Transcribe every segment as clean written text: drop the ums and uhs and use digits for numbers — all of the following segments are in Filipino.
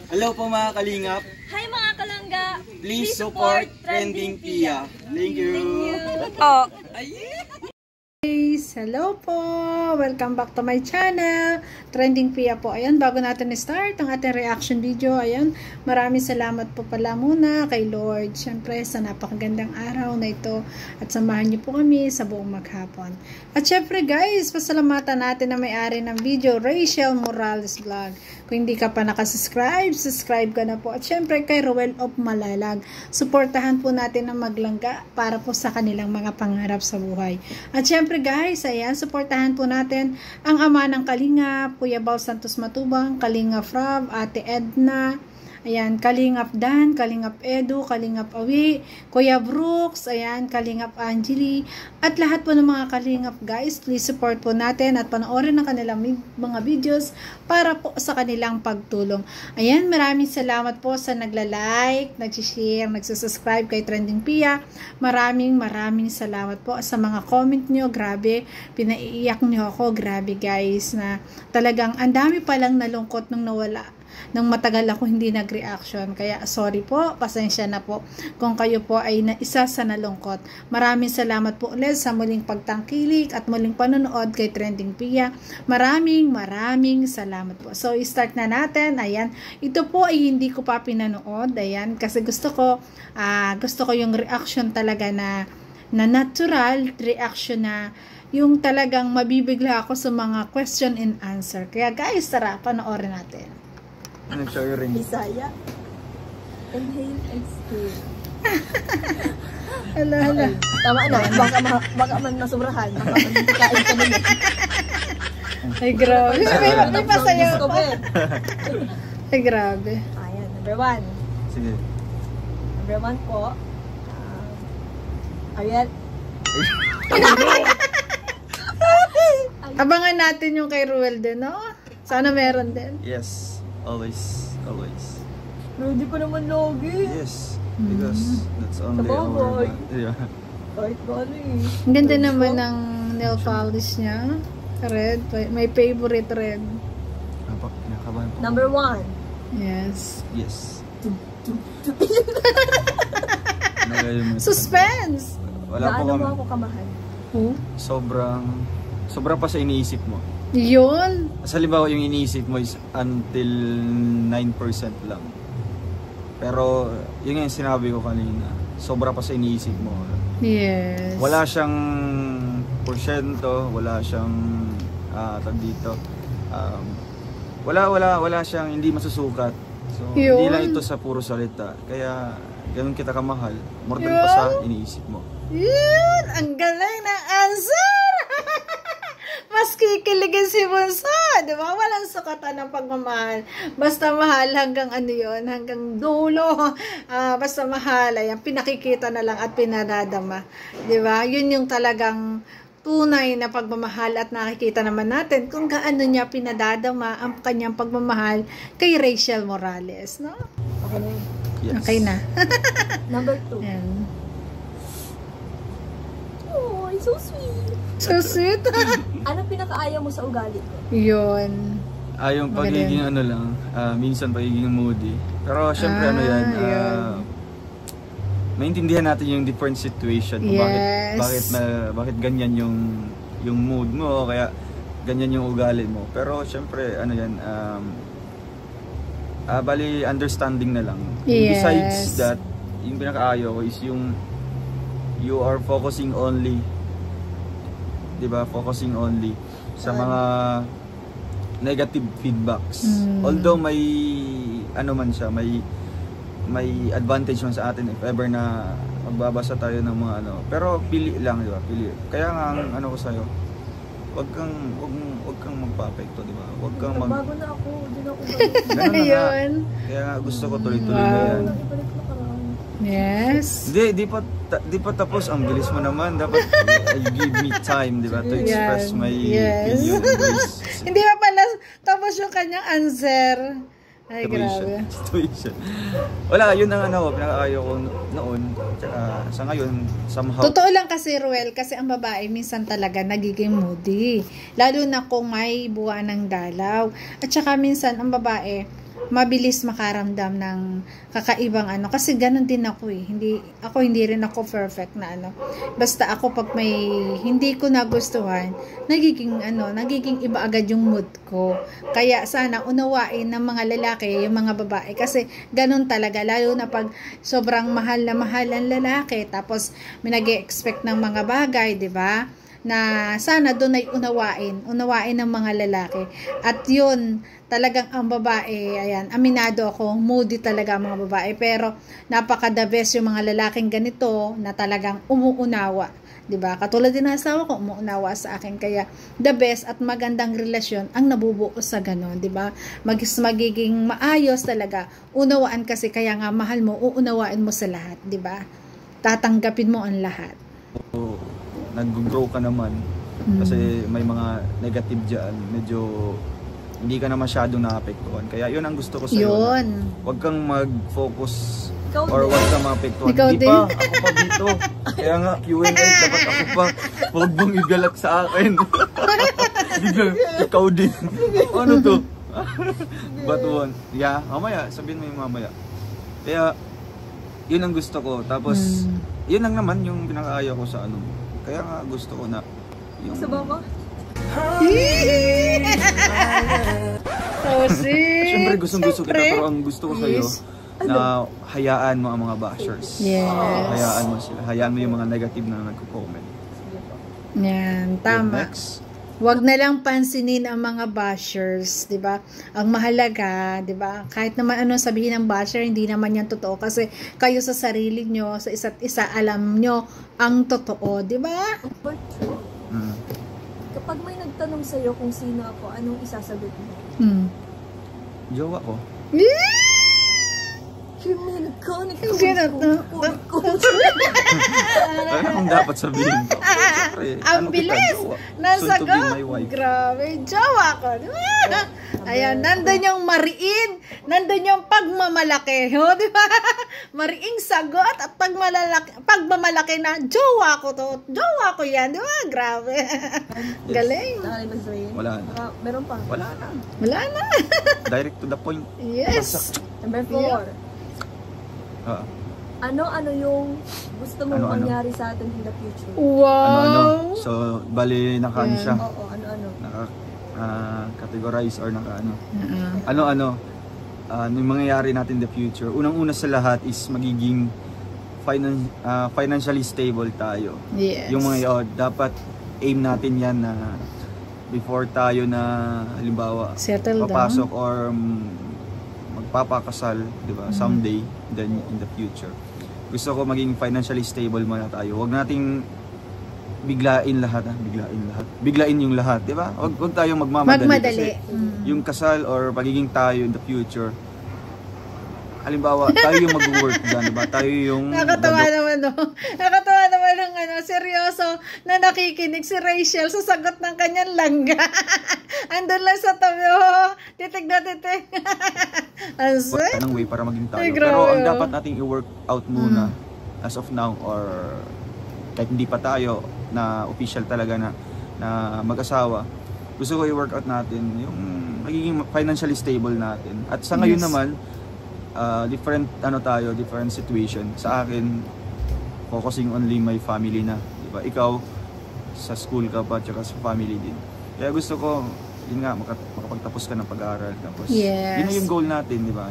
Hello po mga kalingap. Hi mga kalangga. Please support Trending Pia. Thank you. Oh. Guys, hello po! Welcome back to my channel, Trending Pia po. Ayan, bago natin start ang ating reaction video, ayan, maraming salamat po pala muna kay Lord, syempre sa napakagandang araw na ito, at samahan niyo po kami sa buong maghapon. At syempre guys, pasalamatan natin na may-ari ng video, Rachel Morales Vlog. Kung hindi ka pa nakasubscribe, subscribe ka na po. At syempre kay Ruel of Malalag, suportahan po natin ang maglangga para po sa kanilang mga pangarap sa buhay. At syempre guys, ayan, suportahan po natin ang ama ng Kalingap, Kuya Bal Santos Matubang, Kalingap Rob, Ate Edna, ayan, Kalingap Dan, Kalingap Edu, Kalingap Awi, Kuya Brooks, ayan, Kalingap Angeli, at lahat po ng mga Kalingap guys, please support po natin at panoorin ang kanilang mga videos para po sa kanilang pagtulong. Ayan, maraming salamat po sa nagla-like, nag-share, nagsusubscribe kay Trending Pia. Maraming salamat po sa mga comment nyo. Grabe, pinaiiyak nyo ako. Grabe guys, na talagang ang dami palang nalungkot nung nawala. Nang matagal ako hindi nag-reaction. Kaya sorry po, pasensya na po kung kayo po ay isa sa nalungkot. Maraming salamat po ulit sa muling pagtangkilik at muling panonood kay Trending Pia. Maraming salamat po. So, start na natin. Ayan, ito po ay hindi ko pa pinanood. Ayan, kasi gusto ko yung reaction talaga na natural reaction, na yung talagang mabibigla ako sa mga question and answer. Kaya guys, tara, panoorin natin. Nag-show yung ring. Bisaya. Inhale, exhale. Hala. Tama na. Baka man nasobrahan. Baka man kain ka nila. Ay, grabe. May pasayaw pa. Ay, grabe. Ayan, number 1. Sige. Number 1 po. Ariel. Abangan natin yung kay Ruel din, no? Sana meron din. Yes. Always. Pero hindi ko naman logi. Yes. Because that's only Sabagay. Yeah. Kahit ba ano eh. Ang ganda naman ng nail polish niya. Red. May favorite red. Apak, nakabahan po. Number 1. Yes. Yes. Suspense! Wala po Gaano kami. mo ako kamahal? Sobrang pa sa iniisip mo. Yun. Sa halimbawa, yung iniisip mo is until 9% lang. Pero, yun nga yung sinabi ko kanina. Sobra pa sa iniisip mo. Yes. Wala siyang porsyento, wala siyang tag dito. Wala siyang hindi masusukat. So, hindi lang ito sa puro salita. Kaya, ganun kita kamahal. More than pa sa iniisip mo. Yun! Ang galing ng answer! Mas kikiligin si Bunso, di ba? Walang sukatan ng pagmamahal. Basta mahal hanggang ano yun, hanggang dulo. Basta mahal, ayan, pinakikita na lang at pinadadama. Di ba? Yun yung talagang tunay na pagmamahal, at nakikita naman natin kung gaano niya pinadadama ang kanyang pagmamahal kay Rachel Morales, no? Okay na yun. Yes. Okay na. Number 2. Ayan. Oh, so sweet. So sweet. Ano pinakaayaw mo sa ugali ko? Yun. Yung pagiging ano lang, minsan pagiging moody. Pero syempre ano yan, maintindihan natin yung different situation kung bakit ganyan yung mood mo, kaya ganyan yung ugali mo. Pero syempre ano yan, bali understanding na lang. Yes. Besides that, yung pinakaayaw ko is yung you are focusing only, diba? Focusing only sa mga negative feedbacks. Although may ano man siya, may advantage man sa atin if ever na magbabasa tayo ng mga ano. Pero pili lang, diba? Pili. Kaya nga ang ano ko sa'yo, wag kang magpa-apekto, diba? Wag kang bago na ako, hindi na ako Ayun. Kaya nga gusto ko tuloy-tuloy na yan. Yes. Di pa tapos. Ang bilis mo naman. Dapat you give me time, di ba? To express my opinion. Hindi pa pala tapos yung kanyang answer. Ay, grabe. Situation. Wala, yun ang ano, pinakaayaw ko noon. Tsaka sa ngayon, somehow. Totoo lang kasi, Ruel, kasi ang babae minsan talaga nagiging moody. Lalo na kung may buwan ng dalaw. At saka minsan ang babae, mabilis makaramdam ng kakaibang ano, kasi ganun din ako eh, hindi rin ako perfect na ano, basta ako pag may hindi ko nagustuhan, nagiging iba agad yung mood ko. Kaya sana unawain ng mga lalaki yung mga babae, kasi ganun talaga, lalo na pag sobrang mahal na mahal ang lalaki, tapos may nag-expect ng mga bagay, di ba? Na sana doon ay unawain ng mga lalaki. At yun, talagang ang babae, ayan, aminado ako, moody talaga ang mga babae, pero napaka the best yung mga lalaking ganito na talagang umuunawa, 'di ba? Katulad din ng asawa ko, umuunawa sa akin, kaya the best at magandang relasyon ang nabubuo sa ganon, 'di ba? Magiging maayos talaga. Unawaan kasi, kaya nga mahal mo, uunawain mo sa lahat, 'di ba? Tatanggapin mo ang lahat. So, nag-grow ka naman kasi may mga negative diyan, medyo hindi ka na masyadong naapektuhan. Kaya yun ang gusto ko sa iyo. Huwag kang mag-focus or huwag kang maapektuhan. Hindi pa, ako pa dito. Kaya nga, Q&A, dapat ako pa. Huwag mong igalat sa akin. Biglang, ikaw din. Ano to? But one, yeah, mamaya, sabihin mo yung mamaya. Kaya, yun ang gusto ko. Tapos, yun lang naman yung pinakaayaw ko sa ano. Kaya nga gusto ko na yung... Sabaw mo? So sweet. Siyempre gustong-gusto kita, pero ang gusto ko sa'yo na hayaan mo ang mga bashers. Yes. Hayaan mo sila. Hayaan mo yung mga negative na nagko-comment. Yan, tama. Next. Wag na lang pansinin ang mga bashers, 'di ba? Ang mahalaga, 'di ba? Kahit naman ano sabihin ng basher, hindi naman 'yan totoo, kasi kayo sa sarili nyo, sa isa't isa, alam nyo ang totoo, 'di ba? Kapag may nagtanong sa'yo kung sino ako, anong isasagot mo? Jowa ko. Kimin ko, Ano kung dapat sabihin ko? Siyempre, ang bilis! Nasagot! Grabe, jowa ko. Ayan, nandun yung mariin, nandun yung pagmamalaki, oh, di ba? Mariing sagot at pagmamalaki na, jowa ko to, jowa ko yan, di ba? Grabe. Galing. Wala na. Meron pa? Wala na. Wala na. Direct to the point. Yes. Number 4. Ano yung gusto mong mangyari sa atin in the future? Wow! So, bali, naka-ano siya? Oo, ano? Naka-categorize or naka-ano. Ano yung mangyayari natin in the future. Unang-una sa lahat is magiging financially stable tayo. Yes. Yung mga dapat aim natin yan na before tayo na halimbawa settle papasok down or magpapakasal, di ba? Someday, then in the future. Gusto ko maging financially stable muna tayo. Huwag nating biglain lahat, biglain yung lahat, di ba? Huwag tayong magmamadali. Yung kasal or pagiging tayo in the future, halimbawa, tayo yung mag-work dyan, diba? Tayo yung... Nakatawa naman, no? Nakatawa naman ng seryoso na nakikinig si Rachel sa sagot ng kanyang langga. Andun lang sa tabi, titig na titig. Ang sweet. Anong way para maging tayo. Ay, pero ang dapat nating i-work out muna, as of now, or kahit hindi pa tayo na official talaga na mag-asawa, gusto ko i-work out natin yung magiging financially stable natin. At sa ngayon naman, different situation. Sa akin, focusing only my family na, di ba? Ikaw sa school ka pa, tsaka sa family din. Kaya gusto ko, yun nga, makapagtapos ka ng pag-aaral. Tapos, yun na yung goal natin, di ba?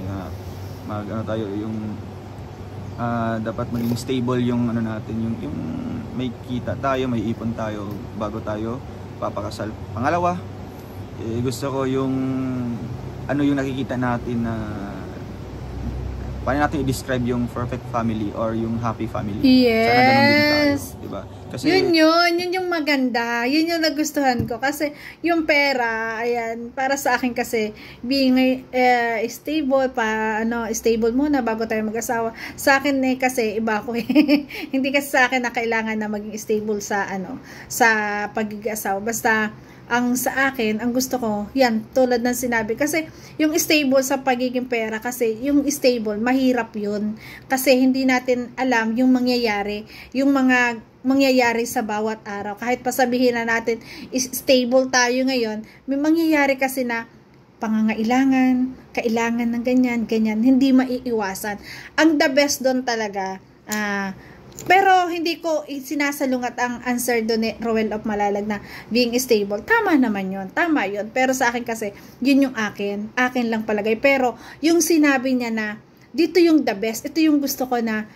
Dapat maging stable yung natin, yung may kita tayo, may ipon tayo bago tayo papakasal. Pangalawa, gusto ko yung yung nakikita natin na paano natin i-describe yung perfect family or yung happy family. Yes. Sana ganun din tayo, diba? Kasi yun yung maganda. Yun yung nagustuhan ko. Kasi yung pera, ayan, para sa akin kasi, being stable stable muna bago tayo mag-asawa. Sa akin kasi, iba ko hindi kasi sa akin na kailangan na maging stable sa pag-asawa. Basta, sa akin, ang gusto ko, yan, tulad ng sinabi. Kasi, yung stable sa pagiging pera, kasi yung stable, mahirap yun. Kasi, hindi natin alam yung mangyayari, yung mga mangyayari sa bawat araw. Kahit pasabihin na natin, stable tayo ngayon, may mangyayari kasi na, pangangailangan, kailangan ng ganyan, ganyan, hindi maiiwasan. Ang the best doon talaga, pero hindi ko sinasalungat ang answer doon ni Roel of Malalag na being stable. Tama naman yun, tama yun. Pero sa akin kasi, yun yung akin lang palagay. Pero yung sinabi niya na, dito yung the best, ito yung gusto ko na,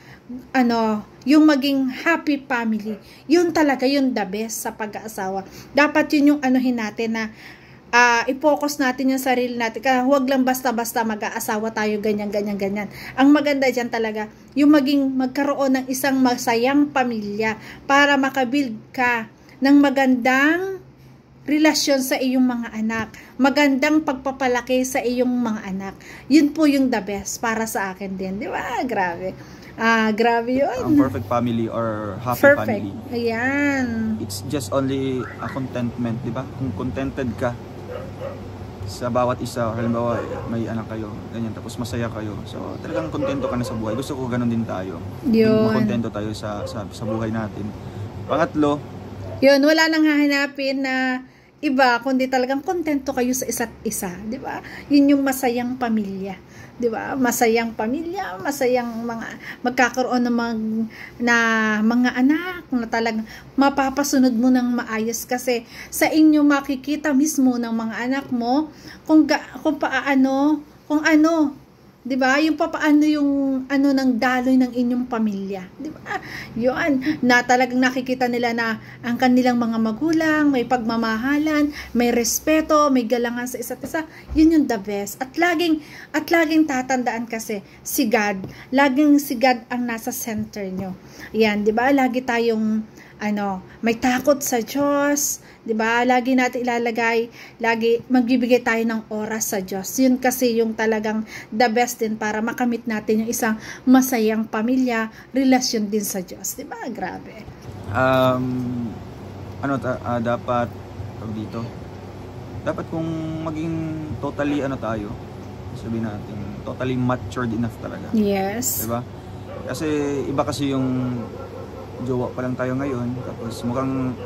yung maging happy family, yun talaga yung the best sa pag-aasawa. Dapat yun yung anuhin natin na, i-focus natin yung sarili natin. Kaya huwag lang basta-basta mag-aasawa tayo, ganyan. Ang maganda dyan talaga, yung magkaroon ng isang masayang pamilya para makabuild ka ng magandang relasyon sa iyong mga anak. Magandang pagpapalaki sa iyong mga anak. Yun po yung the best para sa akin din. Di ba? Grabe. Grabe yun. Ang perfect family or happy Perfect. family. Ayan. It's just only a contentment, di ba? Kung contented ka sa bawat isa, halimbawa may anak kayo, ganyan, tapos masaya kayo. So, talagang kontento ka na sa buhay. Gusto ko ganun din tayo. Yun. Makontento tayo sa buhay natin. Pangatlo, Yun, wala nang hahanapin na iba, kundi talagang kontento kayo sa isa't isa, di ba? Yun yung masayang pamilya, di ba? Masayang pamilya, masayang magkakaroon ng mga anak na talagang mapapasunod mo ng maayos kasi sa inyo makikita mismo ng mga anak mo kung paano, di ba? Yung papaano yung ng daloy ng inyong pamilya, di ba? Yun, na talagang nakikita nila na ang kanilang mga magulang may pagmamahalan, may respeto, may galangan sa isa't isa. Yun yung the best. At laging tatandaan kasi si God ang nasa center nyo. Yan, di ba? Lagi tayong may takot sa Diyos, 'di ba? Lagi natin ilalagay, lagi magbibigay tayo ng oras sa Diyos. Yun kasi yung talagang the best din para makamit natin yung isang masayang pamilya, relasyon din sa Diyos, 'di ba? Grabe. Dapat dito. Dapat kung maging totally tayo, sabihin natin, totally matured enough talaga. Yes. 'Di ba? Kasi iba kasi yung jowa pa lang tayo ngayon, tapos mukhang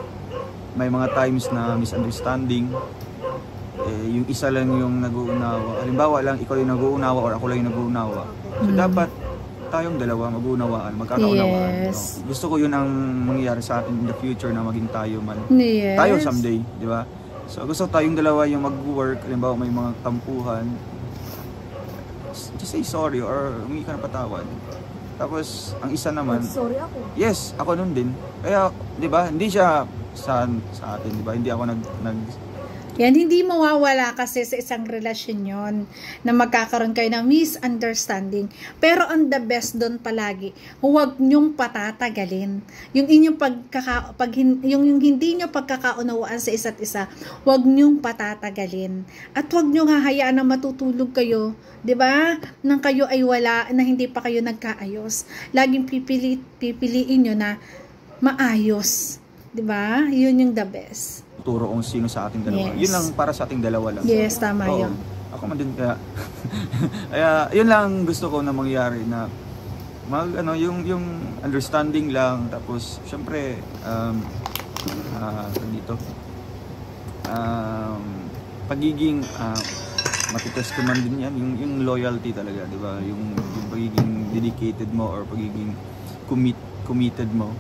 may mga times na misunderstanding, yung isa lang yung nag-uunawa. Halimbawa lang, ikaw yung nag-uunawa or ako lang yung nag-uunawa. So dapat tayong dalawa mag-uunawaan, magkakaunawaan. Yes. So, gusto ko yun ang mangyayari sa atin in the future na maging tayo man. Yes. Tayo someday, di ba? So gusto tayong dalawa yung mag-work, halimbawa may mga tampuhan, just say sorry or humingi ka ng patawad. Tapos, ang isa naman, Sorry ako. yes, ako nun din. Kaya, di ba, hindi siya sa atin, di ba? Hindi ako Yan, hindi mawawala kasi sa isang relasyon yon na magkakaroon kayo ng misunderstanding. Pero ang the best doon palagi, huwag nyong patatagalin. Yung inyong yung hindi nyo pagkakaunawaan sa isa't isa, huwag nyong patatagalin. At huwag nyong hahayaan na matutulog kayo, 'di ba? Nang kayo ay wala, na hindi pa kayo nagkaayos. Laging pipiliin nyo na maayos, 'di ba? Yun yung the best. turo kung sino sa ating dalawa. Yes. Yun lang para sa ating dalawa lang. Yes, tama Oo, yun. Ako man din kaya. Kaya yun lang gusto ko na mangyari na yung understanding lang, tapos syempre dito pagiging matitest ko man din yan, yung loyalty talaga, di ba? Yung pagiging dedicated mo or pagiging committed mo.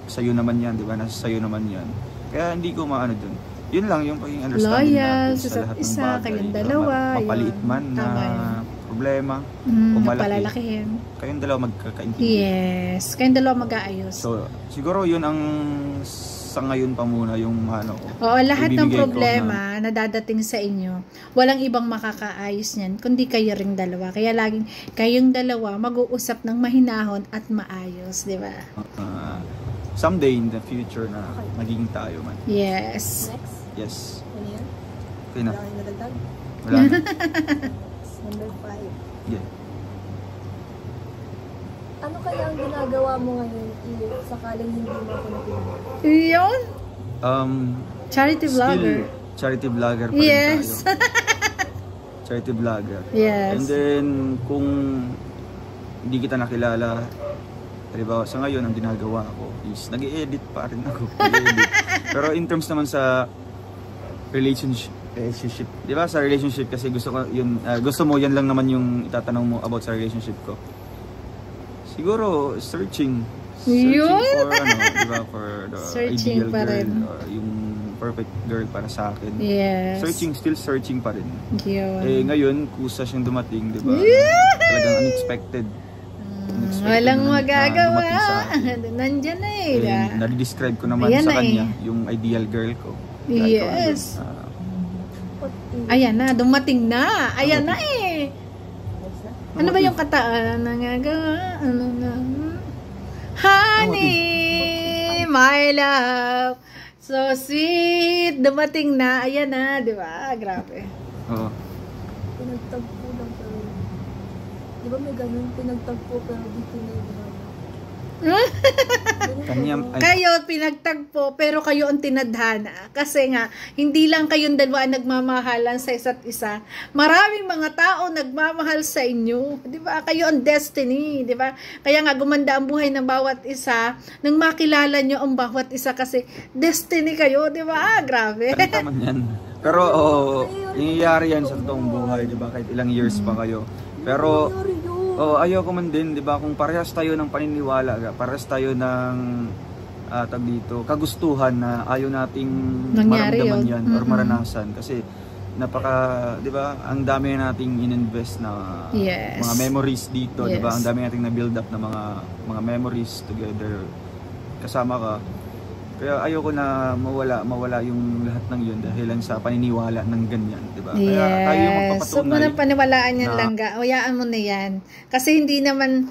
Sa'yo naman yan, di ba? Nasa sa'yo naman yan. Kaya hindi ko maano dun. Yun lang yung pagiging understanding loyal natin sa lahat ng isa, bagay. kayong dalawa. Mapaliit man na problema o malaki. Napalalakihin. Kayong dalawa magkakaintindihan. Yes. Kayong dalawa mag-aayos. So, siguro yun ang sa ngayon pa muna yung Oo, lahat ng ibibigay ko problema na dadating sa inyo, walang ibang makakaayos niyan, kundi kayo ring dalawa. Kaya laging kayong dalawa mag-uusap ng mahinahon at maayos, di ba? Someday in the future na magiging tayo man. Yes. Next. Yes. Ano yan? Okay na. Wala kang nadagdag. Wala na. Number 5. Yeah. Ano kaya ang ginagawa mo ngayon if sakaling hindi mo ako napili? Yun. Charity vlogger. Charity vlogger pa rin Yes. tayo. Charity vlogger. Yes. And then, kung hindi kita nakilala, halimbawa sa ngayon, ang ginagawa ko is nag-i-edit pa rin ako. Pero in terms naman sa relationship relationship. Di ba sa relationship kasi gusto ko yun, gusto mo yan lang naman yung itatanong mo about sa relationship ko. Siguro searching Yun. for ano, di ba, for the Searching ideal pa girl rin. or yung perfect girl para sa akin. Yes. Still searching pa rin. Yun. Eh ngayon, kusa siyang dumating, di ba? Yeah! Talagang unexpected. Walang na magagawa. dumating sa akin. Nandyan na eh. Nadi-describe ko naman Ayan sa na kanya eh. yung ideal girl ko. Yes. Ayan na, dumating na. Ayan na eh. Ano ba yung kataan na nagagawa? Ano na? Honey, my love. So sweet. Dumating na. Ayan na, di ba? Grabe. Oo. Pinagtagpo lang pero... Di ba may ganun? Pinagtagpo pero di tinagpo. Kayo pinagtagpo pero kayo ang tinadhana kasi nga hindi lang kayong dalawa nagmamahalan sa isa't isa, maraming mga tao nagmamahal sa inyo, di ba? Kayo ang destiny, di ba? Kaya nga gumanda ang buhay ng bawat isa nang makilala nyo ang bawat isa kasi destiny kayo, di ba? Grabe. Tama yan. Pero nangyayari yan sa totoong buhay, di ba? Kahit ilang years pa kayo. Pero ayoko man din, 'di ba? Kung parehas tayo ng paniniwala, parehas tayo ng tag dito, kagustuhan na ayaw nating nangyari maramdaman yan or maranasan kasi napaka, 'di ba? Ang dami nating ininvest na mga memories dito, 'di ba? Ang dami nating na build up na mga memories together kasama ka. Kaya ayoko na mawala yung lahat ng yun dahilan sa paniniwala ng ganyan, di ba? Kaya tayo yung magpapatunay. So, muna paniwalaan yan lang, hayaan mo na yan. Kasi hindi naman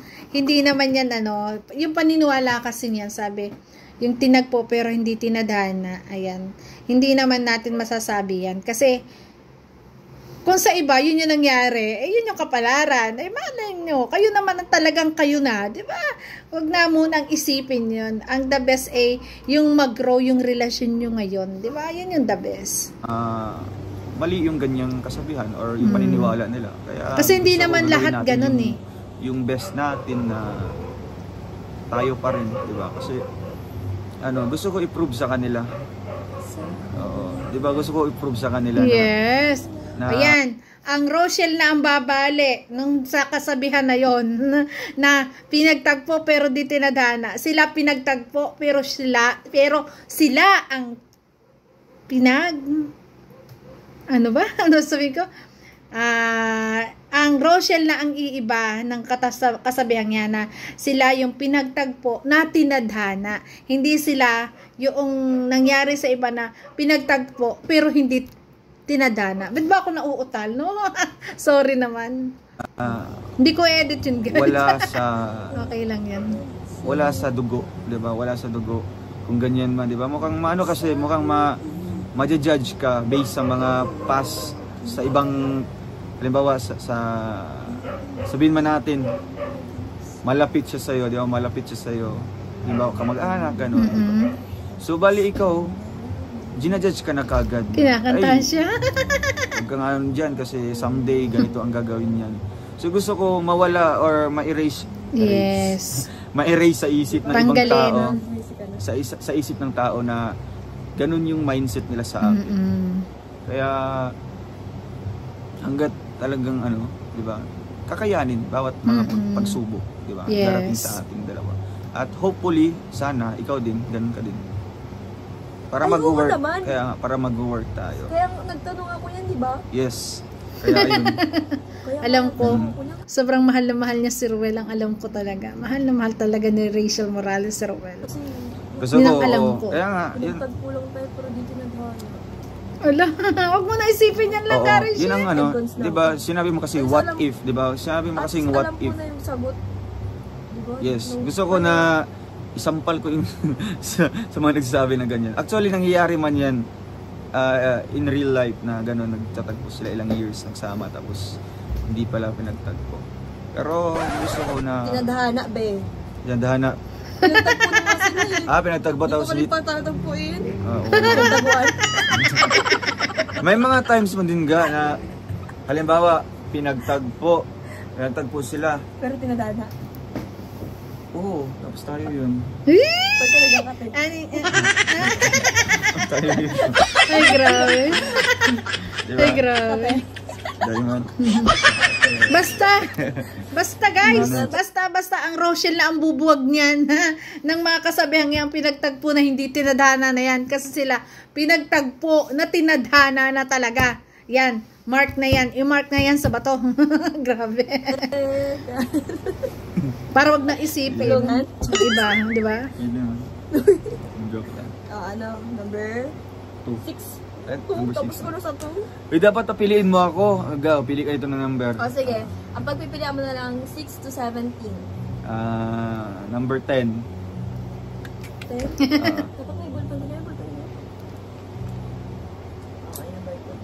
yan ano, yung paniniwala kasi niyan, sabi, yung tinagpo pero hindi tinadhana, ayan. Hindi naman natin masasabi yan. Kasi, kung sa iba, yun yung nangyari, yun yung kapalaran. Malay nyo, kayo naman ang talagang kayo na, di ba? Huwag na munang isipin yun. Ang the best yung mag-grow yung relasyon nyo ngayon, di ba? Yun yung the best. Mali yung ganyang kasabihan or yung paniniwala nila. Kaya, kasi hindi naman lahat ganun yung best natin na tayo pa rin, di ba? Kasi, gusto ko i-prove sa kanila. Di ba? Gusto ko i-prove sa kanila yes. Ayan, ang Rochelle na ang babali nung sa kasabihan na yon na pinagtagpo pero di tinadhana. Sila pinagtagpo pero sila ang ano ba? Ano sabi ko? Ang Rochelle na ang iiba ng kasabihan niya na sila yung pinagtagpo na tinadhana. Hindi sila yung nangyari sa iba na pinagtagpo pero hindi tinadhana. Ba't ba ako nauutal, no? Sorry naman. Hindi ko edit yun, guys. Wala sa... okay lang yan. Wala sa dugo, di ba? Wala sa dugo. Kung ganyan man, di ba? Mukhang ma-judge ka based sa mga past sa ibang, halimbawa, sabihin man natin, malapit siya sa'yo, di ba? Malapit siya sa'yo. Di ba? Kamag-anak, gano'n. Diba? So, bali ikaw, ginajudge ka na kagad. Kinakanta siya. Huwag ka nga dyan kasi someday ganito ang gagawin yan. So gusto ko mawala or ma-erase. Yes. Ma-erase sa isip ng ibang tao. No? Sa isip ng tao na ganun yung mindset nila sa akin. Kaya hanggat talagang di ba? Kakayanin bawat mga pagsubok, di ba? Darating sa ating dalawa. At hopefully sana ikaw din ganun ka din. Para mag-work. Kaya para mag-work tayo. Kaya nagtanong ako yan, di ba? Yes. Kaya ayun. Alam ko, sobrang mahal na mahal niya si Ruel. Ang alam ko talaga. Mahal na mahal talaga ni Rachel Morales si Ruel. Gusto ko, alam ko. Kaya nga, yun. Pinagtagpulang tayo pero dito naghahanap. Ala, huwag mo na isipin yan lang, Karen. Yun ang di ba, sinabi mo kasi what if, di ba? Sinabi mo kasi what if. Alam ko na yung sagot. Diba? Yes. Gusto ko na isampal ko yung sa mga nagsasabi na ganyan. Actually, nangyayari man yan in real life na gano'n, nagtatagpo sila ilang years nagsama tapos hindi pala pinagtagpo. Pero gusto ko na... Tinadhana, be. Tinadhana. Pinagtagpo naman sila eh. Pinagtagpo tapos... Hindi ko pa tatagpuin. May mga times mo din na halimbawa, pinagtagpo sila. Pero tinadhana. Oo, tapos tayo yun. Pag talaga ka, Tayo yun. Ay, grabe. Diba? Ay, grabe. Diamond. Basta guys, basta ang Rochelle na ang bubuwag niyan ng mga kasabihang yan pinagtagpo na hindi tinadhana na yan kasi sila pinagtagpo na tinadhana na talaga. Yan, mark na yan. I-mark na yan sa bato. Grabe. Para wag na isipin. Diba? Diba? Yun naman. Joke lang. Ano? Number 2. 6. Number Tapos 6. ko na sa 2. Uy, dapat piliin mo ako. Agaw, pili kayo ito ng number. O sige, ang pagpipilian mo na lang 6 to 17. Number 10. 10? Dapat may ballpen din. Okay, number 10.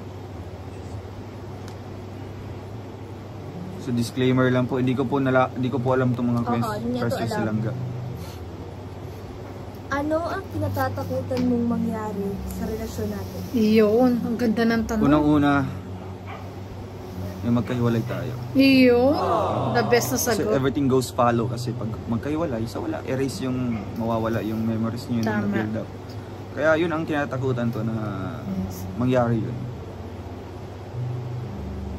So disclaimer lang po, hindi ko po alam itong mga hindi niya to questions alam. sa langga. Ano ang kinatatakutan mong mangyari sa relasyon natin? Iyon, ang ganda ng tanong. Unang-una, may magkahiwalay tayo. Iyon, the best na Kasi sagot. everything goes follow kasi pag magkahiwalay, sa wala, erase yung mawawala yung memories nyo na Tama. build up. Kaya yun ang tinatakutan to na mangyari yun.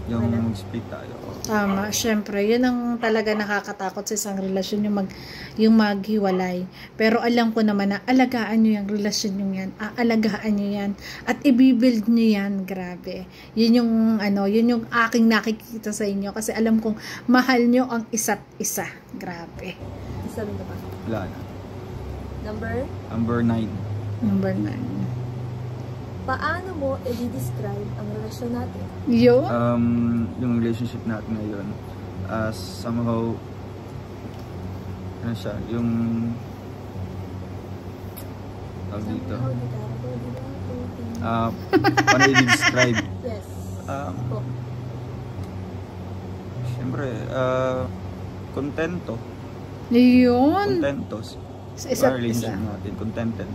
Yung mag-split tayo. Tama, syempre, yun ang talaga nakakatakot sa isang relasyon, yung maghiwalay. Pero alam ko naman na alagaan nyo yung relasyon nyo yan, aalagaan nyo yan, at ibibuild nyo yan, grabe. Yun yung aking nakikita sa inyo, kasi alam kong mahal nyo ang isa't isa, grabe. Isa rin na ba? Wala na. Number 9. Number 9. Paano mo i-describe ang relasyon natin? Yun? Yung relationship natin ngayon, somehow, ano siya, yung tawag dito, paano i-describe? Yes. Siyempre, kontento. Yun? Contentos. Sa isa't Relationship isa. natin, contented.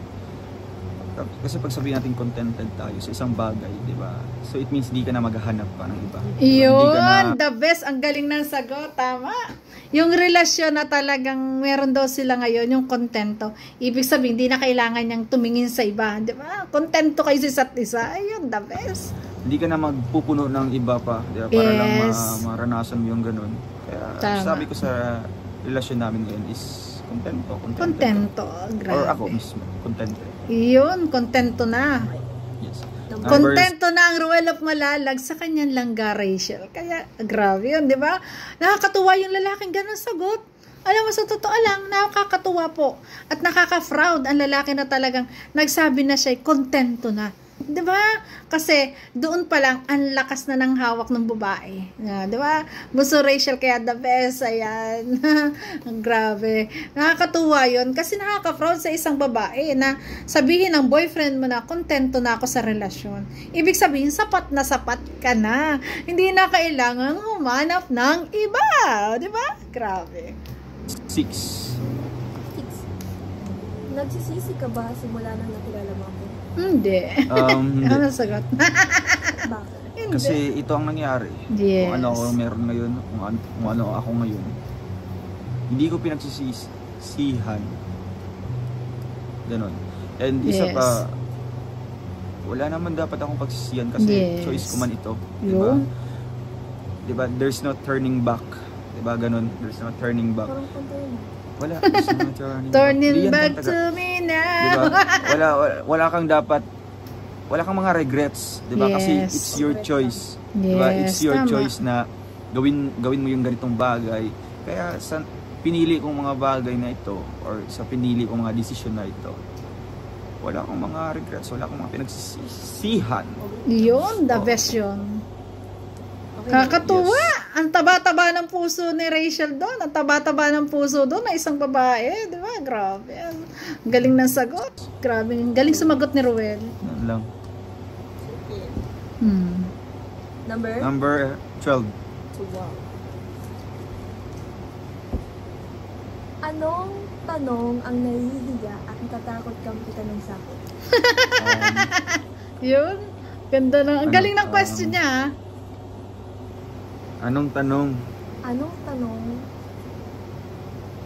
Kasi pag sabihin natin contented tayo sa isang bagay, di ba? So it means hindi ka na maghahanap pa ng iba. Yun, the best, ang galing ng sagot, tama. Yung relasyon na talagang meron daw sila ngayon, yung kontento. Ibig sabihin, hindi na kailangan niyang tumingin sa iba, di ba? Kontento kayo sa isa't isa, ayun, the best. Hindi ka na magpupuno ng iba pa, di ba? Para lang maranasan mo yung ganun. Kaya sabi ko sa relasyon namin ngayon is kontento. Grabe. Or ako mismo, kontento. Yun, kontento na. Yes. Kontento na ang Ruel of Malalag sa kanyang langga, Rachel. Kaya, grabe yun, di ba? Nakakatuwa yung lalaking ganun sagot. Alam mo, sa totoo lang, nakakatuwa po. At nakaka-proud ang lalaki na talagang nagsabi na siya, kontento na. Di ba? Kasi doon pa lang ang lakas na ng hawak ng babae. Di ba? Buso Rachel, kaya the best. Ayan. Grabe. Nakakatuwa yun kasi nakaka-proud sa isang babae na sabihin ng boyfriend mo na kontento na ako sa relasyon. Ibig sabihin, sapat na sapat ka na. Hindi na kailangan humanap ng iba. Di ba? Grabe. 6. Nagsisisi ka ba simula nang nakilala mo ako? Hindi. Hindi. Ano sagot? Bakit? Hindi. Kasi ito ang nangyari. Yes. Kung ano ako meron ngayon, kung ano ako ngayon, hindi ko pinagsisihan. Ganon. And isa Yes. pa, wala naman dapat akong pagsisihan kasi Yes. choice ko man ito. Yun. Diba? There's no turning back. Diba ganon? There's no turning back. Parang kanta yun. Wala. There's no turning Turning Hindi yan back kanta to ka. me Diba? now. Wala kang dapat, wala kang mga regrets. Diba? Kasi Yes. it's your choice. Diba? Yes, It's your tama. choice na gawin mo yung ganitong bagay. Kaya sa pinili kong mga bagay na ito or sa pinili kong mga desisyon na ito, wala akong mga regrets, wala akong mga pinagsisihan. Yun, the best yun. Kakatuwa! Ang taba-taba ng puso ni Rachel doon. Ang taba-taba ng puso doon na isang babae. Di ba? Grabe. Ang galing ng sagot. Grabe. Ang galing sumagot ni Ruel. Yan lang. Number 12. Wow. Anong tanong ang nahihiya at natatakot kang itanong sa akin? Yun. Ganda na. Ang Ano, galing ng question niya. Ha? Anong tanong? Anong tanong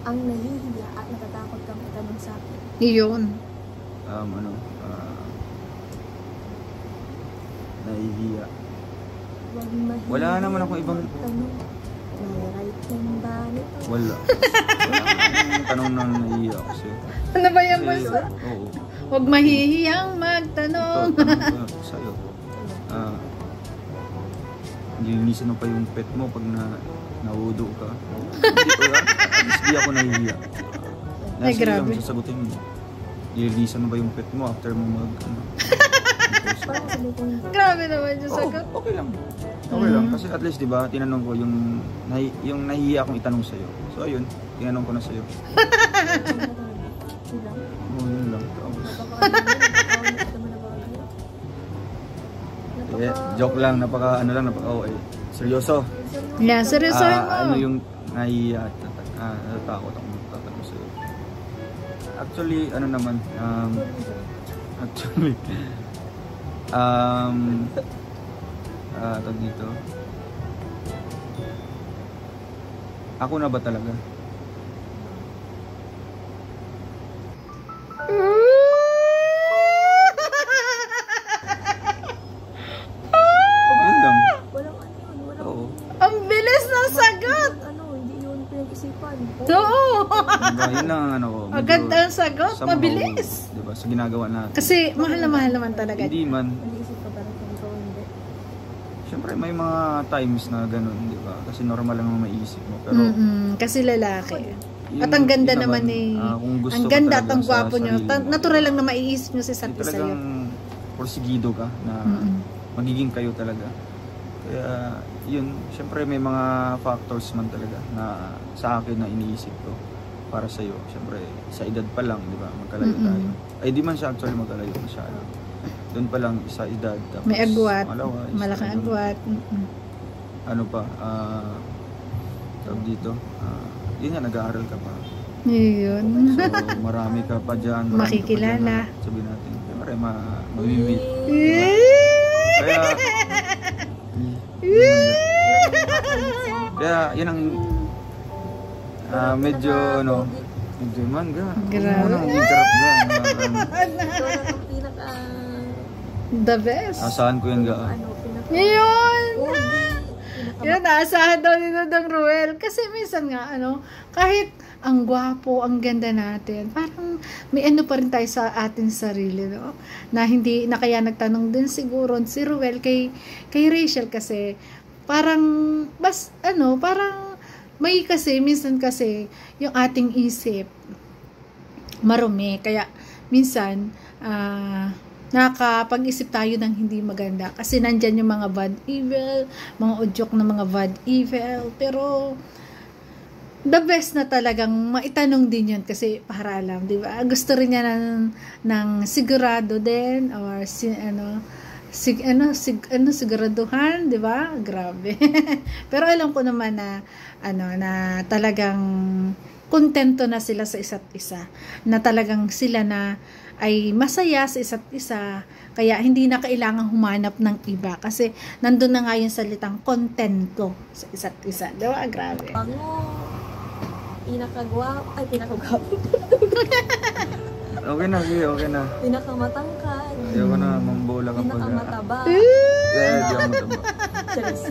ang nahihiya at natatakot kang itanong sa akin? Yun. nahihiya. Huwag mahiya. Wala naman akong ibang... Tanong. May right hand ba nito? Wala. Wala akong tanong na nahihiya ako sa'yo. Ano ba yan, Kasi, Bunso? oo. Huwag mahihiyang magtanong. Ito, tanong ko sa'yo. Linisan mo pa yung pet mo pag naudo ka. Hindi ako nahihiya. Ay, grabe. Lang sasagutin mo. Linisan mo ba yung pet mo after mo mag... Parang sabi ko, Grabe naman yung Oo, sagot. okay lang. Okay lang. Kasi at least, di ba, tinanong ko yung nahihiya akong itanong sa'yo. So, ayun, tinanong ko na sa'yo. sila. Oo, yun lang. Eh, joke lang, napaka seryoso. Yeah, seryosohin mo. Ano yung nahihiya at natatakot akong magtatanong sa'yo. Actually, ano naman, tag dito. Ako na ba talaga? Yun lang. Walang ano yun, walang Oo. Ang bilis ng sagot. ano, hindi yun pinag-isipan. Oo. Diba, yun lang ang ano ko. medyo Agad ang sagot. somehow, Mabilis. Diba, sa ginagawa natin. Kasi mahal na mahal naman talaga. Hindi man. Nag-iisip ka parang kung ikaw hindi. Siyempre may mga times na ganun, di ba? Kasi normal lang ang maiisip mo. Pero Kasi lalaki. yun- At ang ganda yun naman eh. kung gusto Ang ka ganda at talaga ang sa gwapo nyo. sarili mo, Natural lang na maiisip nyo sa isa't yung isa talagang yun. porsigido ka na magiging kayo talaga. Kaya yun, siyempre may mga factors man talaga na sa akin na iniisip ko para sa iyo. Siyempre sa edad pa lang, di ba? Magkalayo tayo. Ay di man siya actually magkalayo masyado. Doon pa lang sa edad. Tapos, May agwat. pangalawa is Malaking ano, agwat. Ano pa? Tawag dito. Yun nga, nag-aaral ka pa. Yun. So marami ka pa dyan. Marami Makikilala. Ka pa dyan na, sabihin natin. Siyempre mamimit. Kaya kaya yun ang medyo ano, medyo manga. Grabe. Ano, interrupt ka. Ikaw na itong pinaka... The best. Asahan ko yan ga. Ano, pinaka... Yun! pinaka... Yun, naasahan daw ni Nodong Ruel. Kasi minsan nga, kahit ang gwapo, ang ganda natin, parang may ano pa rin tayo sa ating sarili, no? Na hindi, na kaya nagtanong din siguro si Ruel kay Rachel kasi, parang, parang, may kasi, minsan kasi, yung ating isip, marumi. Kaya, minsan, nakapag-isip tayo ng hindi maganda. Kasi nandyan yung mga bad evil, mga udyok na mga bad evil. Pero, the best na talagang maitanong din yun kasi para alam, di ba? Gusto rin niya ng sigurado din or siguraduhan, di ba? Grabe. Pero alam ko naman na na talagang kontento na sila sa isa't isa. Na talagang sila na ay masaya sa isa't isa. Kaya hindi na kailangang humanap ng iba kasi nandun na nga yung salitang kontento sa isa't isa. Di ba? Grabe. Pinakagwapo. Ay, pinakagwapo. Okay na, okay na. Pinakamatangkad. Ayoko na, mambola ka pag... Pinakamataba. Di ako mataba. Cheers.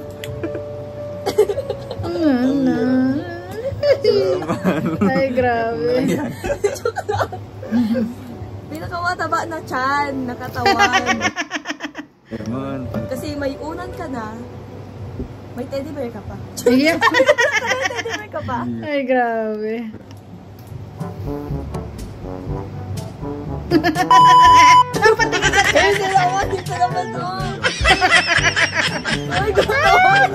Ay, grabe. Pinakamataba na tiyan, nakatawan. Eman. Kasi may unan ka na, may teddy bear ka pa. Yeah. May teddy bear ka pa. Ay, grabe. Ay, naman, dito naman doon. Ay, gano'n.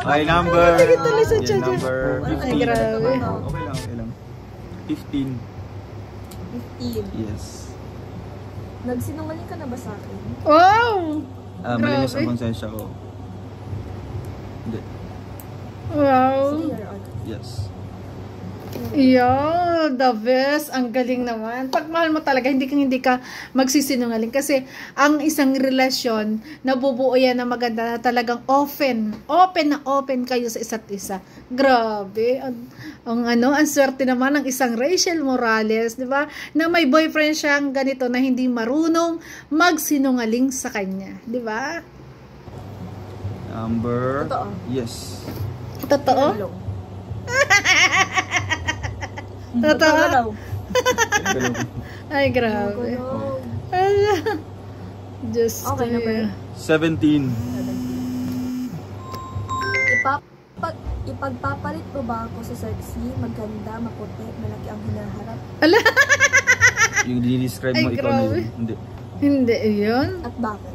Ay, number. Tingin tuloy sa Yeah, chat. number Ay, 15. grabe. Okay lang, okay lang. 15. 15. Yes. Nagsinungaling ka na ba sa akin? Wow! Malinis Grabe. ang konsensya ko. Hindi. Wow! Sige, Your Honor. Yes. Yeah, the best. Ang galing naman. Pag mahal mo talaga, hindi ka magsisinungaling. Kasi ang isang relasyon, nabubuo yan na maganda na talagang open kayo sa isa't isa. Grabe. Ang swerte naman ng isang Rachel Morales, di ba? Na may boyfriend siyang ganito na hindi marunong magsinungaling sa kanya. Di ba? Amber. Totoo? Yes. Totoo? Hello. Totoo? Hello. Ay, grabe. Hello. Just Okay na ba yun? 17. Ipagpapalit mo ba ako sa sexy, maganda, maputi, malaki ang hinaharap? Ala! Yung dinidescribe mo, Ay, ikaw na grabe. yun. Hindi. Hindi yun. At bakit?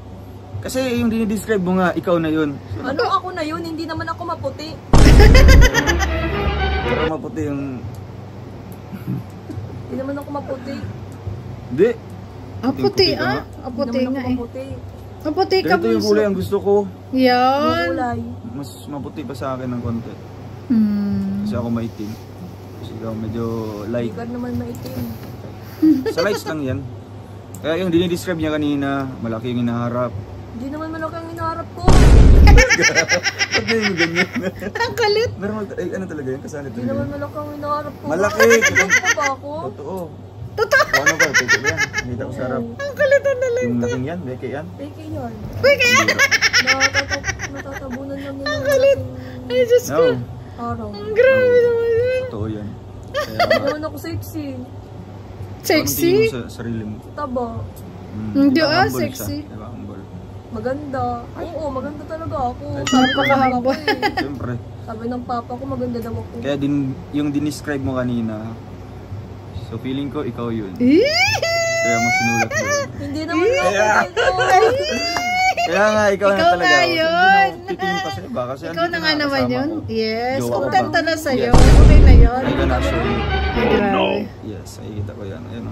Kasi yung dinidescribe mo nga, ikaw na yun. Ano ako na yun? Hindi naman ako maputi. Pero maputi yung... Hindi naman ako maputi. Hindi. Puti Yung ah. Puti Hindi naman nga ako eh. maputi. Puti ka Ganito yung kulay ang gusto ko. Yan. Kulay. Mas maputi pa sa akin ng konti. Kasi ako maitim. Kasi ikaw medyo light. Hindi ka naman maitim. Sa lights lang yan. Kaya yung dinidescribe niya kanina, malaki yung hinaharap. Hindi naman malaki ang hinaharap ko. Ba't na yung ganyan? Ang kulit. Normal, ano talaga yun? Kasali Hindi talaga naman yun. malaki ang hinaharap ko. Malaki. Ano ba ako? Totoo. Totoo. O, ano ba? Totoo yan. Nakita ko sa harap. Ang kulit na lang. Yung laking yan, beke yan. Fake yun. Uy, kaya. Natatabunan lang yun. kulit. Ay, Diyos ko. No. Araw. Ang grabe naman yun. Totoo yan. Hindi Kaya, naman ako sexy. anong tingin Sexy? mo sa sarili mo? Taba. Hindi, Diba ah, humble sexy. siya? Diba humble? Maganda. Oo, maganda talaga ako. Ay, Sabi ng papa ko napaka-humble. eh. Siyempre. Sabi ng papa ko maganda daw ako. Kaya yung dinescribe mo kanina, so feeling ko ikaw yun. Kaya mo sinulat mo yun. Hindi naman ako dito. Kaya nga, ikaw na Ikaw talaga. nga Hindi yun. mo titingin pa sa iba. Kasi Ikaw na andito nga naman kasama yun. ko. Yes. Jowa ko Kontento ba? na sa'yo. Yes. Okay na yun. I can actually, Ay, grabe. yes, nakikita ko yan. Ayun.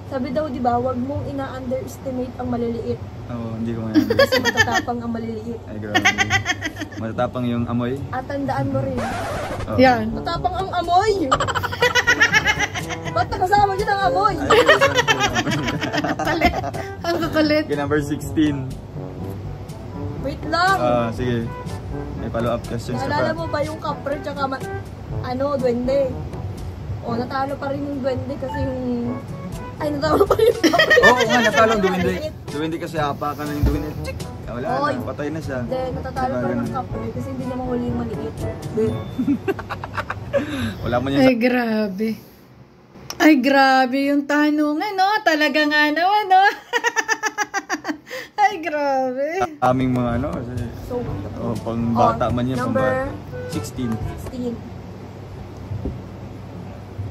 Sabi daw di ba, wag mong ina-underestimate ang maliliit. Oo, hindi ko ngayon. Kasi matatapang ang maliliit. Ay, grabe. Matatapang yung amoy. At tandaan mo rin, Oo. Yan. matapang ang amoy! Ba't nakasama dyan ang amoy? Kalit. Ang kakulit. Okay, number 16. Wait lang! Sige. May follow-up questions ka Naalala pa. mo ba yung kapre tsaka duwende? O, natalo pa rin yung duwende kasi yung... Ay, natalo pa rin yung kapre. Oo nga, natalo ang duwindi. Duwindi kasi hapakan na yung duwindi. Chik! Wala Oy. na, patay na siya. Hindi, natatalo pa rin yung kapre kasi hindi niya mahuli yung maliit. Wala mo niya Ay, grabe. Ay, grabe yung tanungan, no? Talaga nga naman, no? Ay, grabe. sa aming mga ano. Kasi, So, pang bata man yan, pang number bata. 16. 16.